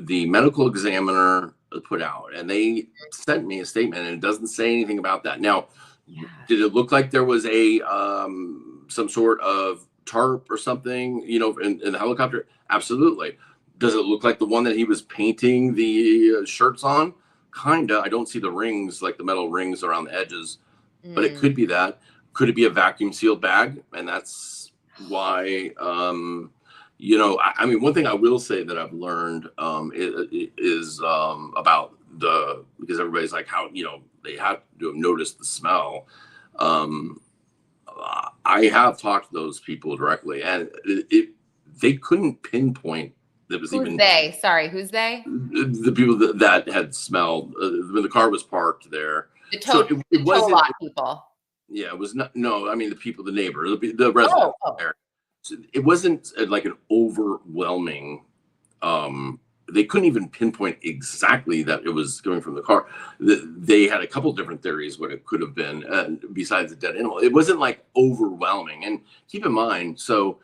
the medical examiner put out. And they sent me a statement, and it doesn't say anything about that. Now, did it look like there was some sort of tarp or something, in the helicopter? Absolutely. Does it look like the one that he was painting the shirts on? Kinda. I don't see the rings, like the metal rings around the edges, but it could be that. Could it be a vacuum sealed bag? And that's why, I mean, one thing I will say that I've learned is about because everybody's like, how, they have to have noticed the smell. I have talked to those people directly, and they couldn't pinpoint that was Who's even they? Sorry, who's they? the people that had smelled when the car was parked there. The So tow, it the tow wasn't. lot people. Yeah, it was not. No, I mean the people, the neighbor, the Oh, resident oh. there. So it wasn't like an overwhelming. They couldn't even pinpoint exactly that it was coming from the car. They had a couple different theories what it could have been besides the dead animal. It wasn't like overwhelming. And keep in mind, so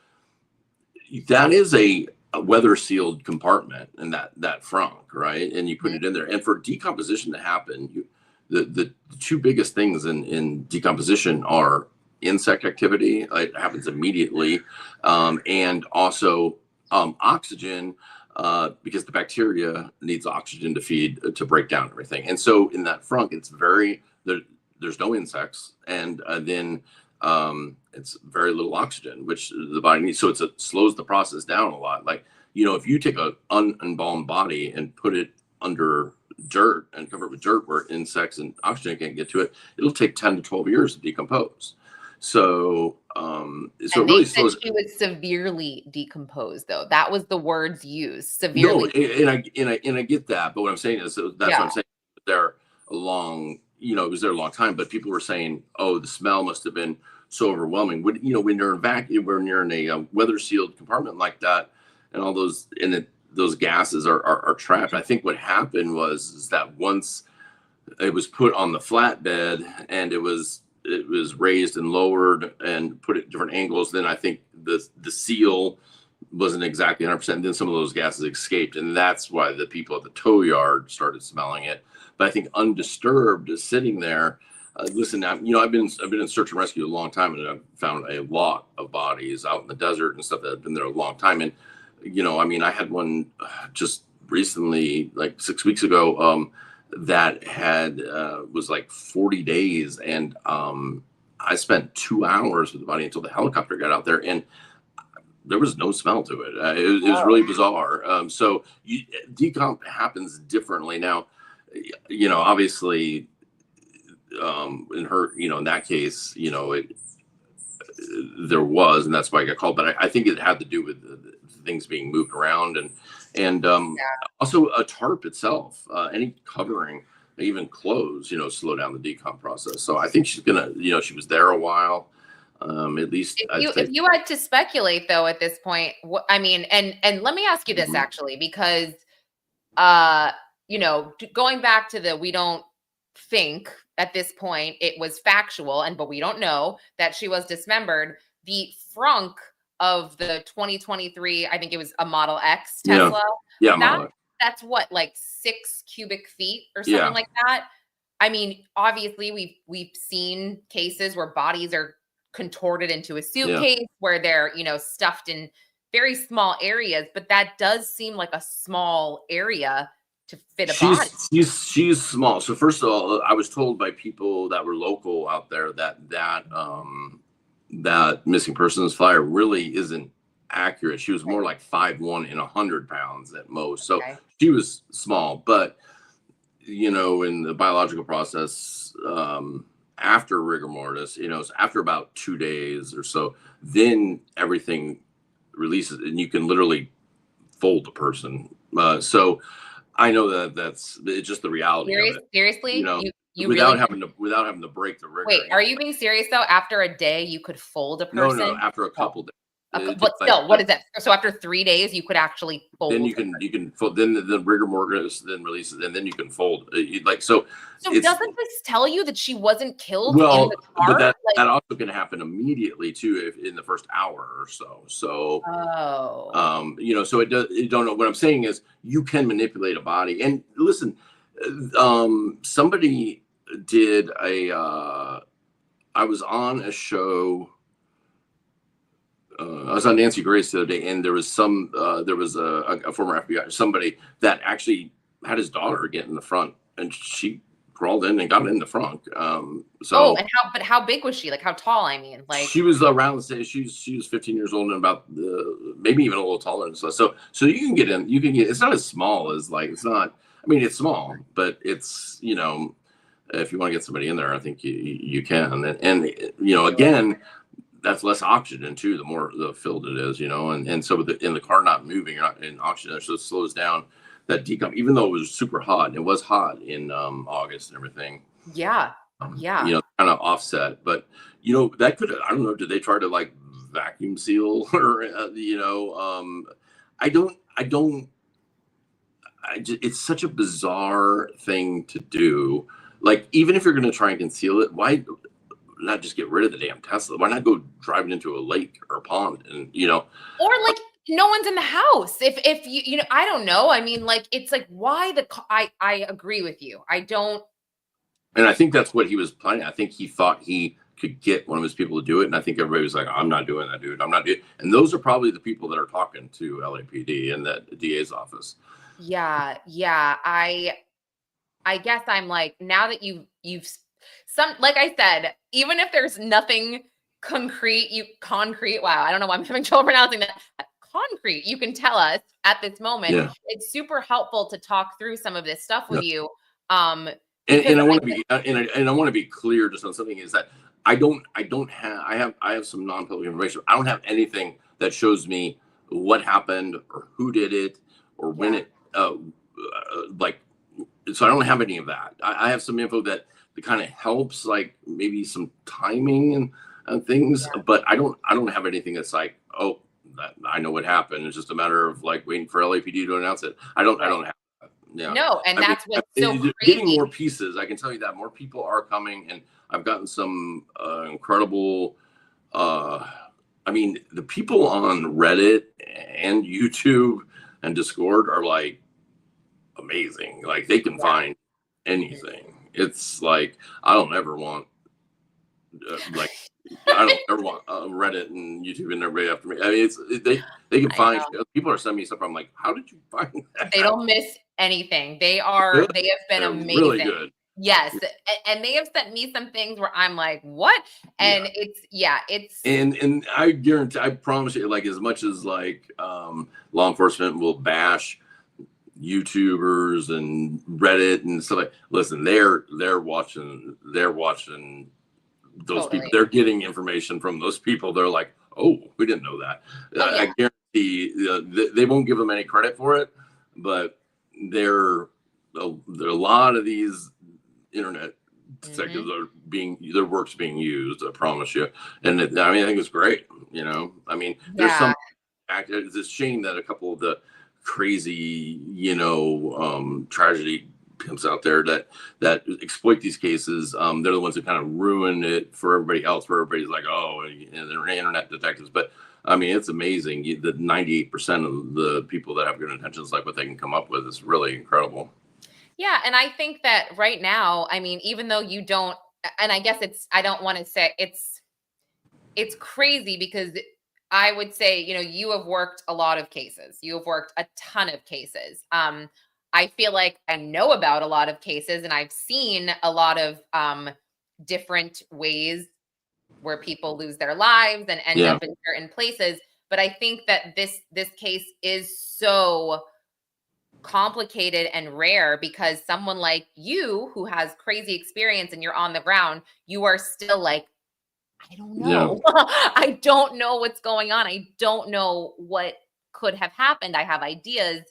that is a weather sealed compartment in that frunk, right? And you put it in there, and for decomposition to happen, the two biggest things in decomposition are insect activity. It happens immediately, and also oxygen, because the bacteria needs oxygen to feed to break down everything. And so in that frunk, it's very there's no insects, and then it's very little oxygen, which the body needs. So it slows the process down a lot. Like, if you take a unembalmed body and put it under dirt and cover it with dirt where insects and oxygen can't get to it, it'll take 10 to 12 years to decompose. So, so it really slows. She was severely decomposed, though. That was the words used. Severely. No, and I get that, but what I'm saying is that's what I'm saying. There a long, it was there a long time, but people were saying, oh, the smell must have been so overwhelming. When you're when you're in a weather sealed compartment like that, and all those those gases are trapped. I think what happened is that once it was put on the flatbed and it was raised and lowered and put at different angles, then I think the seal wasn't exactly 100%. And then some of those gases escaped, and that's why the people at the tow yard started smelling it. But I think undisturbed, sitting there. Listen, I've been in search and rescue a long time, and I've found a lot of bodies out in the desert and stuff that have been there a long time. And I had one just recently, like 6 weeks ago, that had was like 40 days, and I spent 2 hours with the body until the helicopter got out there, and there was no smell to it. It was really bizarre. So decomp happens differently now. Obviously, in her, in that case, there was, and that's why I got called. But I think it had to do with the things being moved around, and also a tarp itself, any covering, even clothes, slow down the decomp process. So I think she's gonna, she was there a while. At least if you had to speculate, though, at this point, and let me ask you this actually, because going back to we don't think at this point it was factual, but we don't know that she was dismembered. The frunk of the 2023, I think it was a Model X Tesla. Yeah, that's what, like 6 cubic feet or something like that. I mean, obviously we've seen cases where bodies are contorted into a suitcase where they're, stuffed in very small areas, but that does seem like a small area to fit a body. She's small. So first of all, I was told by people that were local out there that missing persons flyer really isn't accurate. She was more like 5'1" and 100 pounds at most. So she was small, but in the biological process, after rigor mortis, after about 2 days or so, then everything releases and you can literally fold a person. So I know that's it's just the reality of it. Seriously, you without really having to break the rigor. Wait, are you being serious though? After a day, you could fold a person? No, after a couple days. But still, what is that? So after 3 days, you could actually fold. Then you can fold. Then the rigor mortis then releases, and then you can fold. So doesn't this tell you that she wasn't killed? Well, in the car? But that also can happen immediately too, if in the first hour or so. So, so it does. You don't know. What I'm saying is, you can manipulate a body. And listen, somebody did I was on a show. I was on Nancy Grace the other day, and there was a former FBI, somebody that actually had his daughter get in the front, and she crawled in and got in the front. But how big was she? Like, how tall? I mean, like, she was around the same. She was 15 years old and about maybe even a little taller than so you can get in. It's not as small as it's not. I mean, it's small, but it's if you want to get somebody in there, I think you can. And again, that's less oxygen too, the more the filled it is, and so in the car not moving, you're not in oxygen, so it slows down that decomp, even though it was super hot, and it was hot in August and everything. Yeah. Yeah. Kind of offset, but that could, I don't know, did they try to like vacuum seal or it's such a bizarre thing to do. Like, even if you're going to try and conceal it, why not just get rid of the damn Tesla? Why not go driving into a lake or a pond and or like no one's in the house. If you I don't know. I mean, like, it's like, why I agree with you. And I think that's what he was planning. I think he thought he could get one of his people to do it. And I think everybody was like, I'm not doing that, dude. I'm not doing it. And those are probably the people that are talking to LAPD and that DA's office. Yeah. Yeah. I guess I'm like, now that you've like I said, even if there's nothing concrete, wow, I don't know why I'm having trouble pronouncing that. Concrete, you can tell us at this moment. Yeah. It's super helpful to talk through some of this stuff with you. And I want to be clear just on something, is that I have some non-public information. I don't have anything that shows me what happened or who did it or when it so I don't have any of that. I have some info that kind of helps, like maybe some timing and things, but I don't have anything that's like, oh, I know what happened. It's just a matter of like waiting for LAPD to announce it. I don't have that. Yeah. No, and that's what's so crazy. Getting more pieces, I can tell you that more people are coming, and I've gotten some incredible. I mean, the people on Reddit and YouTube and Discord are like amazing. Like, they can find anything. It's like, I don't ever want Reddit and YouTube and everybody after me. I mean, they can find. People are sending me stuff. I'm like, how did you find that? They don't miss anything. They have been amazing. Really good. Yes. And they have sent me some things where I'm like, what? And it's and I guarantee, I promise you, like, as much as like law enforcement will bash YouTubers and Reddit and stuff, like, listen, they're watching those people. They're getting information from those people. They're like, oh, we didn't know that. I guarantee they won't give them any credit for it, but there are a lot of these internet detectives their work's being used, I promise you. And I think it's great. I mean, there's some it's a shame that a couple of the crazy tragedy pimps out there that exploit these cases, they're the ones that kind of ruin it for everybody else, where everybody's like, oh, they're internet detectives. But I mean, it's amazing that 98% of the people that have good intentions, like what they can come up with, is really incredible. Yeah. And I think that right now, I mean, even though you don't, and I guess I don't want to say it's crazy, because I would say, you have worked a lot of cases. You have worked a ton of cases. I feel like I know about a lot of cases, and I've seen a lot of different ways where people lose their lives and end up in certain places. But I think that this case is so complicated and rare, because someone like you, who has crazy experience and you're on the ground, you are still like, I don't know. I don't know what's going on. I don't know what could have happened. I have ideas,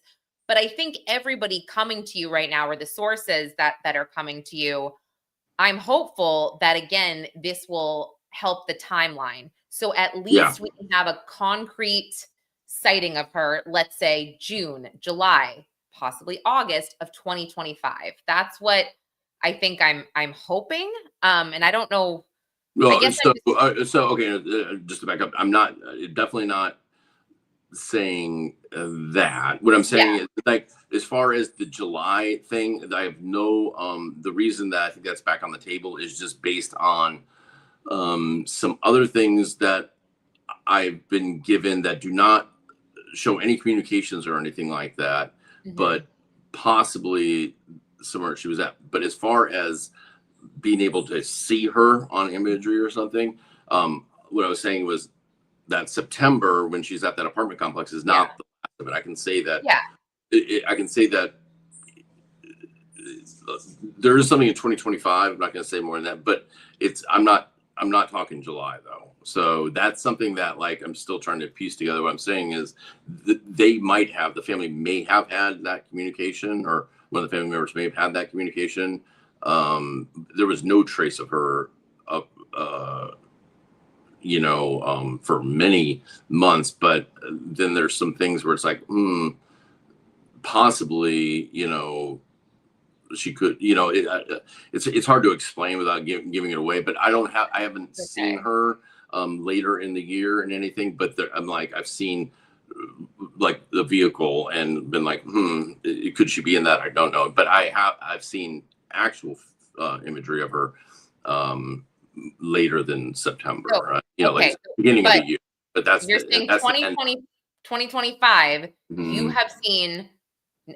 but I think everybody coming to you right now, or the sources that are coming to you, I'm hopeful that, again, this will help the timeline. So at least we can have a concrete sighting of her, let's say June, July, possibly August of 2025. That's what I think I'm hoping. And I don't know. Well, okay, just to back up, I'm definitely not saying that. What I'm saying is, like, as far as the July thing, I have no, the reason that I think that's back on the table is just based on some other things that I've been given that do not show any communications or anything like that, but possibly somewhere she was at. But as far as being able to see her on imagery or something, what I was saying was that September, when she's at that apartment complex, is not the last of it. I can say that. I can say that there is something in 2025. I'm not going to say more than that, but I'm not talking July though. So that's something that like I'm still trying to piece together. What I'm saying is they might have, the family may have had that communication, or one of the family members may have had that communication. There was no trace of her up, for many months. But then there's some things where it's like, possibly, she could, it's hard to explain without giving it away. But I haven't seen her later in the year and anything. But I'm like, I've seen like the vehicle and been like, could she be in that? I don't know. But I've seen actual imagery of her later than September. Like beginning of the year. But you're saying 2020, 2025. You have seen.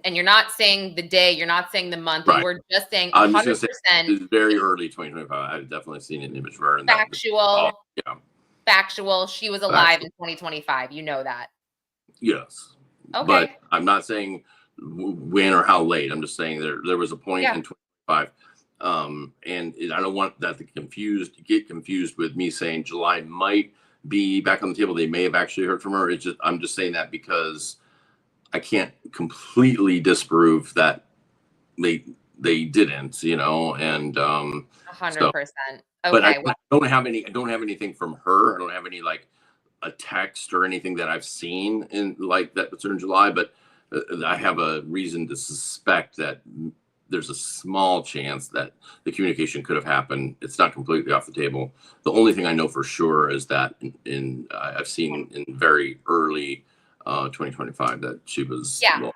And you're not saying the day, you're not saying the month, right. You were just saying 100%. I'm just gonna say it's very early 2025. I've definitely seen an image of her. Factual. She was alive in 2025. You know that. Yes. Okay. But I'm not saying when or how late. I'm just saying there was a point in 2025. And I don't want that to get confused with me saying July might be back on the table. They may have actually heard from her. I'm just saying that because I can't completely disprove that they didn't, and 100%. But I don't have anything from her. I don't have any like a text or anything that I've seen in like that was in July, but I have a reason to suspect that there's a small chance that the communication could have happened. It's not completely off the table. The only thing I know for sure is that I've seen in very early 2025 that she was. Yeah.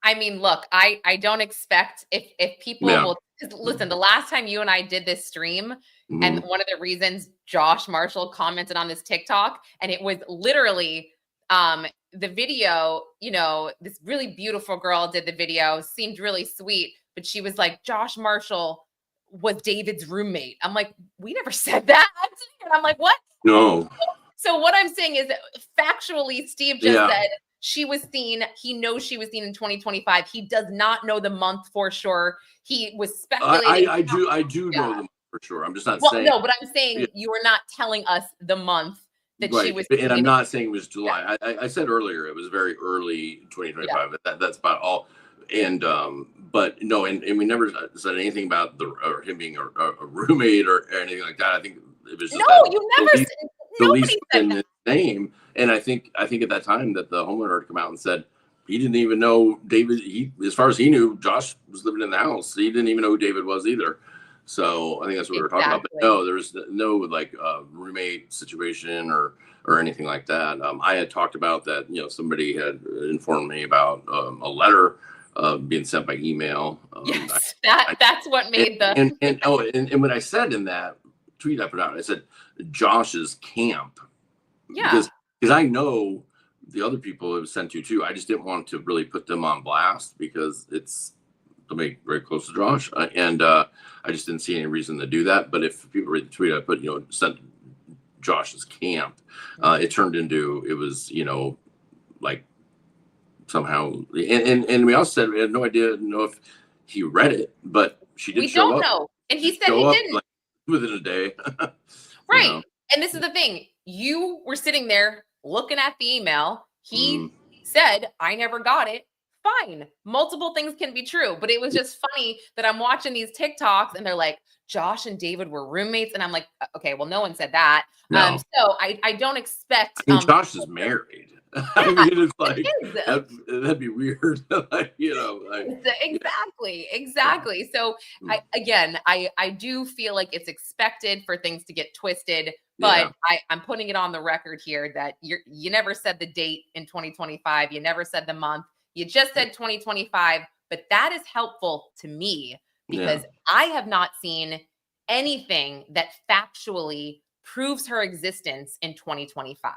I mean, look, I don't expect if people will listen, the last time you and I did this stream, and one of the reasons Josh Marshall commented on this TikTok, and it was literally the video, this really beautiful girl did the video, seemed really sweet, but she was like, Josh Marshall was David's roommate. I'm like, we never said that. And I'm like, what? No. So what I'm saying is factually, Steve just said she was seen. He knows she was seen in 2025. He does not know the month for sure. He was speculating. I do know the month for sure. I'm just not saying. No, but I'm saying you were not telling us the month that she was. And I'm not saying it was July. I said earlier it was very early 2025. But that's about all. And but no, and we never said anything about him being a roommate or anything like that. I think it was just you never said. The least in his name, and I think at that time that the homeowner had come out and said he didn't even know David. As far as he knew, Josh was living in the house. He didn't even know who David was either. So I think that's what we were talking about. But no, there was no like roommate situation or anything like that. I had talked about that. Somebody had informed me about a letter being sent by email. Yes, that's what made and when I said in that tweet I put out, I said Josh's camp. Because I know the other people it was sent to too. I just didn't want to really put them on blast because it's somebody very close to Josh, and I just didn't see any reason to do that. But if people read the tweet, I put sent Josh's camp. It turned into it was like somehow, and we also said we had no idea if he read it, but she did show up. We don't know, and he said he didn't. Like, within a day. Right. And this is the thing. You were sitting there looking at the email. He said, I never got it. Fine. Multiple things can be true. But it was just funny that I'm watching these TikToks and they're like, Josh and David were roommates. And I'm like, okay, well, no one said that. No. So I don't expect. Josh is married. I mean, it's like that'd be weird. Exactly. So I do feel like it's expected for things to get twisted, but I'm putting it on the record here that you never said the date in 2025. You never said the month. You just said 2025, but that is helpful to me because I have not seen anything that factually proves her existence in 2025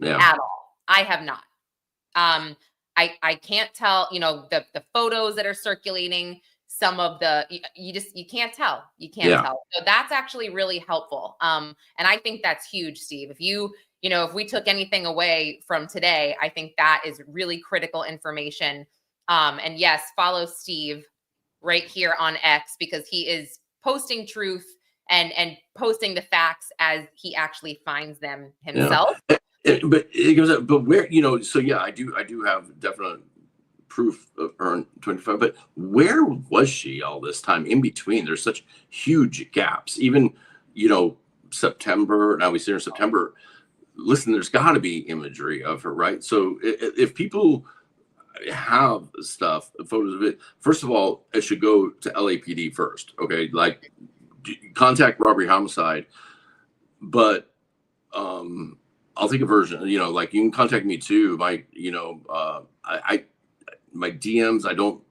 at all. I have not. I can't tell, the photos that are circulating, some of the, you can't tell. You can't tell. So that's actually really helpful. And I think that's huge, Steve. If we took anything away from today, I think that is really critical information. And yes, follow Steve right here on X because he is posting truth and posting the facts as he actually finds them himself. But it goes up, but where, you know, so yeah, I do have definite proof of her 25, but where was she all this time in between? There's such huge gaps. Even, you know, September, now we see her in September. Listen, there's got to be imagery of her, right? So if people have stuff, photos of it, first of all, it should go to LAPD first, okay? Like, contact robbery homicide, but I'll take a version, you know, like you can contact me too. My, you know, my DMs, I don't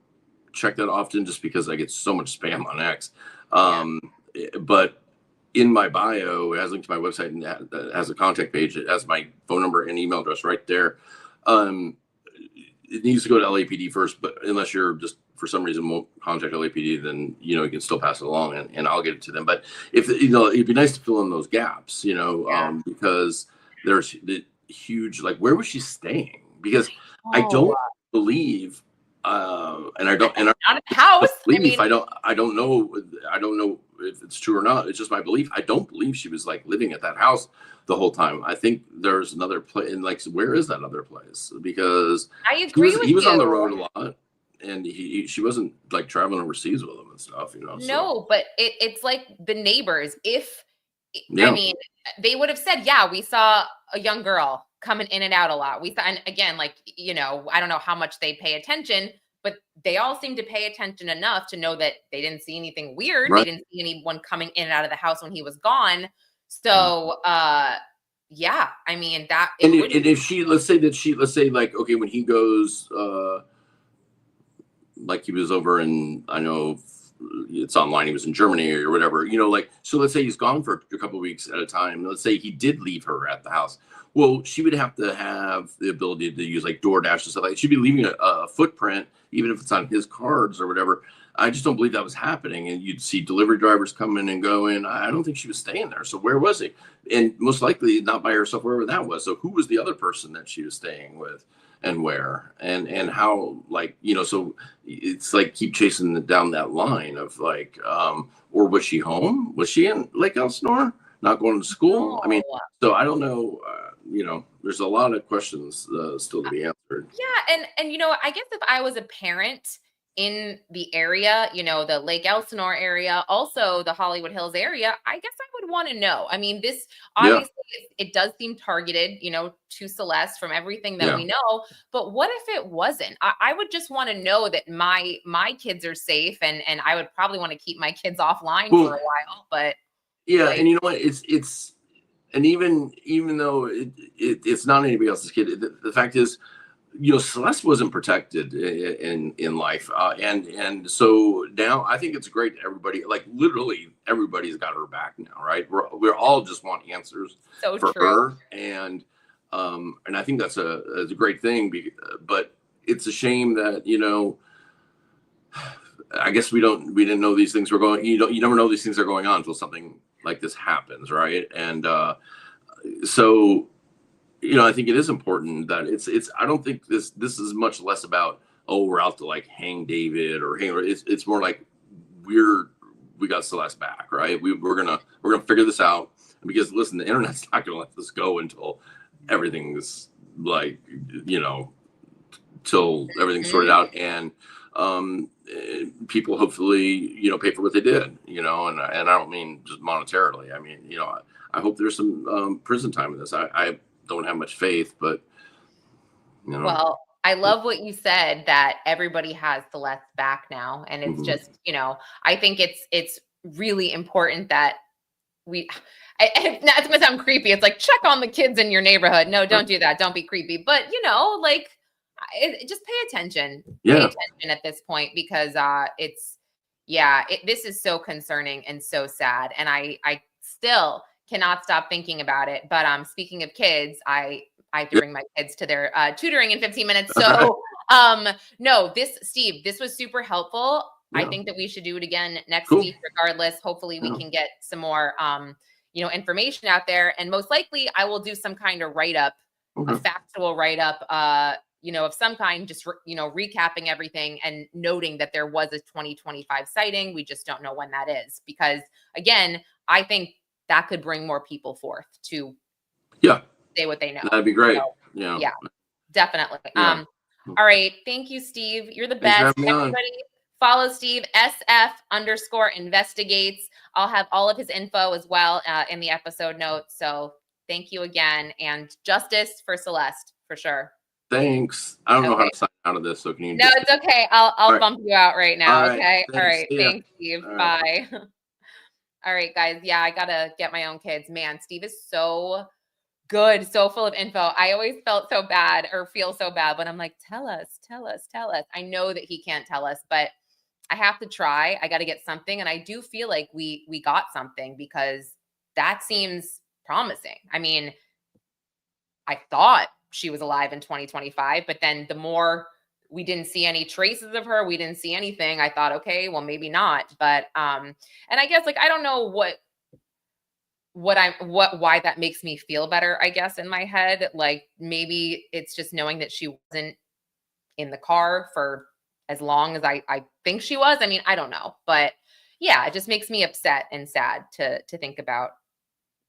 check that often just because I get so much spam on X. But in my bio, it has a link to my website and it has a contact page. It has my phone number and email address right there. It needs to go to LAPD first, but unless you're just for some reason won't contact LAPD, then, you know, you can still pass it along and I'll get it to them. But if, you know, it'd be nice to fill in those gaps, you know, because there's the huge, like, where was she staying? Because I don't believe, and I don't, and not a house. Belief, I don't know if it's true or not. It's just my belief. I don't believe she was like living at that house the whole time. I think there's another place, and like, where is that other place? Because I agree with you. He was on the road a lot, and she wasn't like traveling overseas with him and stuff, you know. No, but it's like the neighbors. I mean, they would have said, yeah, we saw a young girl coming in and out a lot. We saw, and again, like, you know, I don't know how much they pay attention, but they all seem to pay attention enough to know that they didn't see anything weird. Right. They didn't see anyone coming in and out of the house when he was gone. So, yeah, I mean that. And if she, let's say like, okay, when he goes, like he was over in, I know it's online, he was in Germany or whatever, you know, like, so let's say he's gone for a couple of weeks at a time. Let's say he did leave her at the house. Well, she would have to have the ability to use like DoorDash and stuff like that. She'd be leaving a footprint, even if it's on his cards or whatever. I just don't believe that was happening. And you'd see delivery drivers come in and go in. I don't think she was staying there. So where was he? And most likely not by herself, wherever that was. So who was the other person that she was staying with? And where and how, like, you know, so it's like keep chasing down that line of like, or was she home? Was she in Lake Elsinore, not going to school? No. I mean, so I don't know, you know, there's a lot of questions still to be answered. Yeah. And, you know, I guess if I was a parent in the area, you know, the Lake Elsinore area, also the Hollywood Hills area, I guess I would want to know. I mean, this obviously it does seem targeted, you know, to Celeste from everything that we know. But what if it wasn't? I would just want to know that my kids are safe, and I would probably want to keep my kids offline for a while. But and you know what? It's and even though it's not anybody else's kid, the fact is, you know, Celeste wasn't protected in life, and so now I think it's great. Everybody, like literally everybody's got her back now, right? We're all just want answers for her, and I think that's a great thing. But it's a shame that, you know, I guess we didn't know these things were going. You never know these things are going on until something like this happens, right? And so. You know, I think it is important that it's. I don't think this is much less about, oh, we're out to like hang David or hang. It's more like we got Celeste back, right? We're gonna figure this out, because listen, the internet's not gonna let this go until everything's like, you know, till everything's sorted out, and people hopefully, you know, pay for what they did, you know, and I don't mean just monetarily. I mean, you know, I hope there's some prison time in this. I don't have much faith, but you know. Well, I love what you said, that everybody has Celeste back now, and it's just, you know, I think it's really important that it's gonna sound creepy. It's like, check on the kids in your neighborhood. No, don't do that. Don't be creepy. But you know, like, just pay attention. Pay attention at this point, because this is so concerning and so sad, and I still cannot stop thinking about it. But speaking of kids, I have to bring my kids to their tutoring in 15 minutes. So no, Steve, this was super helpful. I think that we should do it again next week, regardless. Hopefully we can get some more you know, information out there, and most likely I will do some kind of write-up, a factual write-up of some kind, just, recapping everything and noting that there was a 2025 sighting. We just don't know when that is, because again, I think that could bring more people forth to say what they know. That'd be great. So, yeah. Yeah, definitely. Yeah. All right. Thank you, Steve. You're the Thanks for best. having me on. Everybody follow Steve, SF_investigates. I'll have all of his info as well in the episode notes. So thank you again, and justice for Celeste for sure. Thanks. I don't know how to sign out of this, so can you? No, it's okay. I'll bump you out right now. All right. Okay. Thanks. All right. Yeah. Thanks, Steve. Bye. All right, guys. Yeah, I gotta get my own kids. Man, Steve is so good, so full of info. I always felt so bad, or feel so bad, when I'm like, tell us. I know that he can't tell us, but I have to try. I got to get something. And I do feel like we got something, because that seems promising. I mean, I thought she was alive in 2025, but then the more we didn't see any traces of her, we didn't see anything, I thought, okay, well, maybe not. But and I guess, like, I don't know why that makes me feel better, I guess, in my head. Like, maybe it's just knowing that she wasn't in the car for as long as I think she was. I mean, I don't know, but yeah, it just makes me upset and sad to think about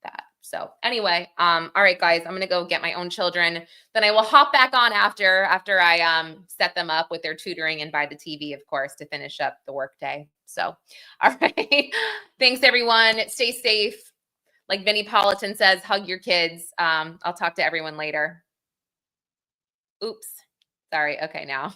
that. So anyway, all right, guys, I'm gonna go get my own children. Then I will hop back on after I set them up with their tutoring and buy the TV, of course, to finish up the workday. So, all right, thanks everyone. Stay safe. Like Vinnie Politan says, hug your kids. I'll talk to everyone later. Oops. Sorry. Okay, now.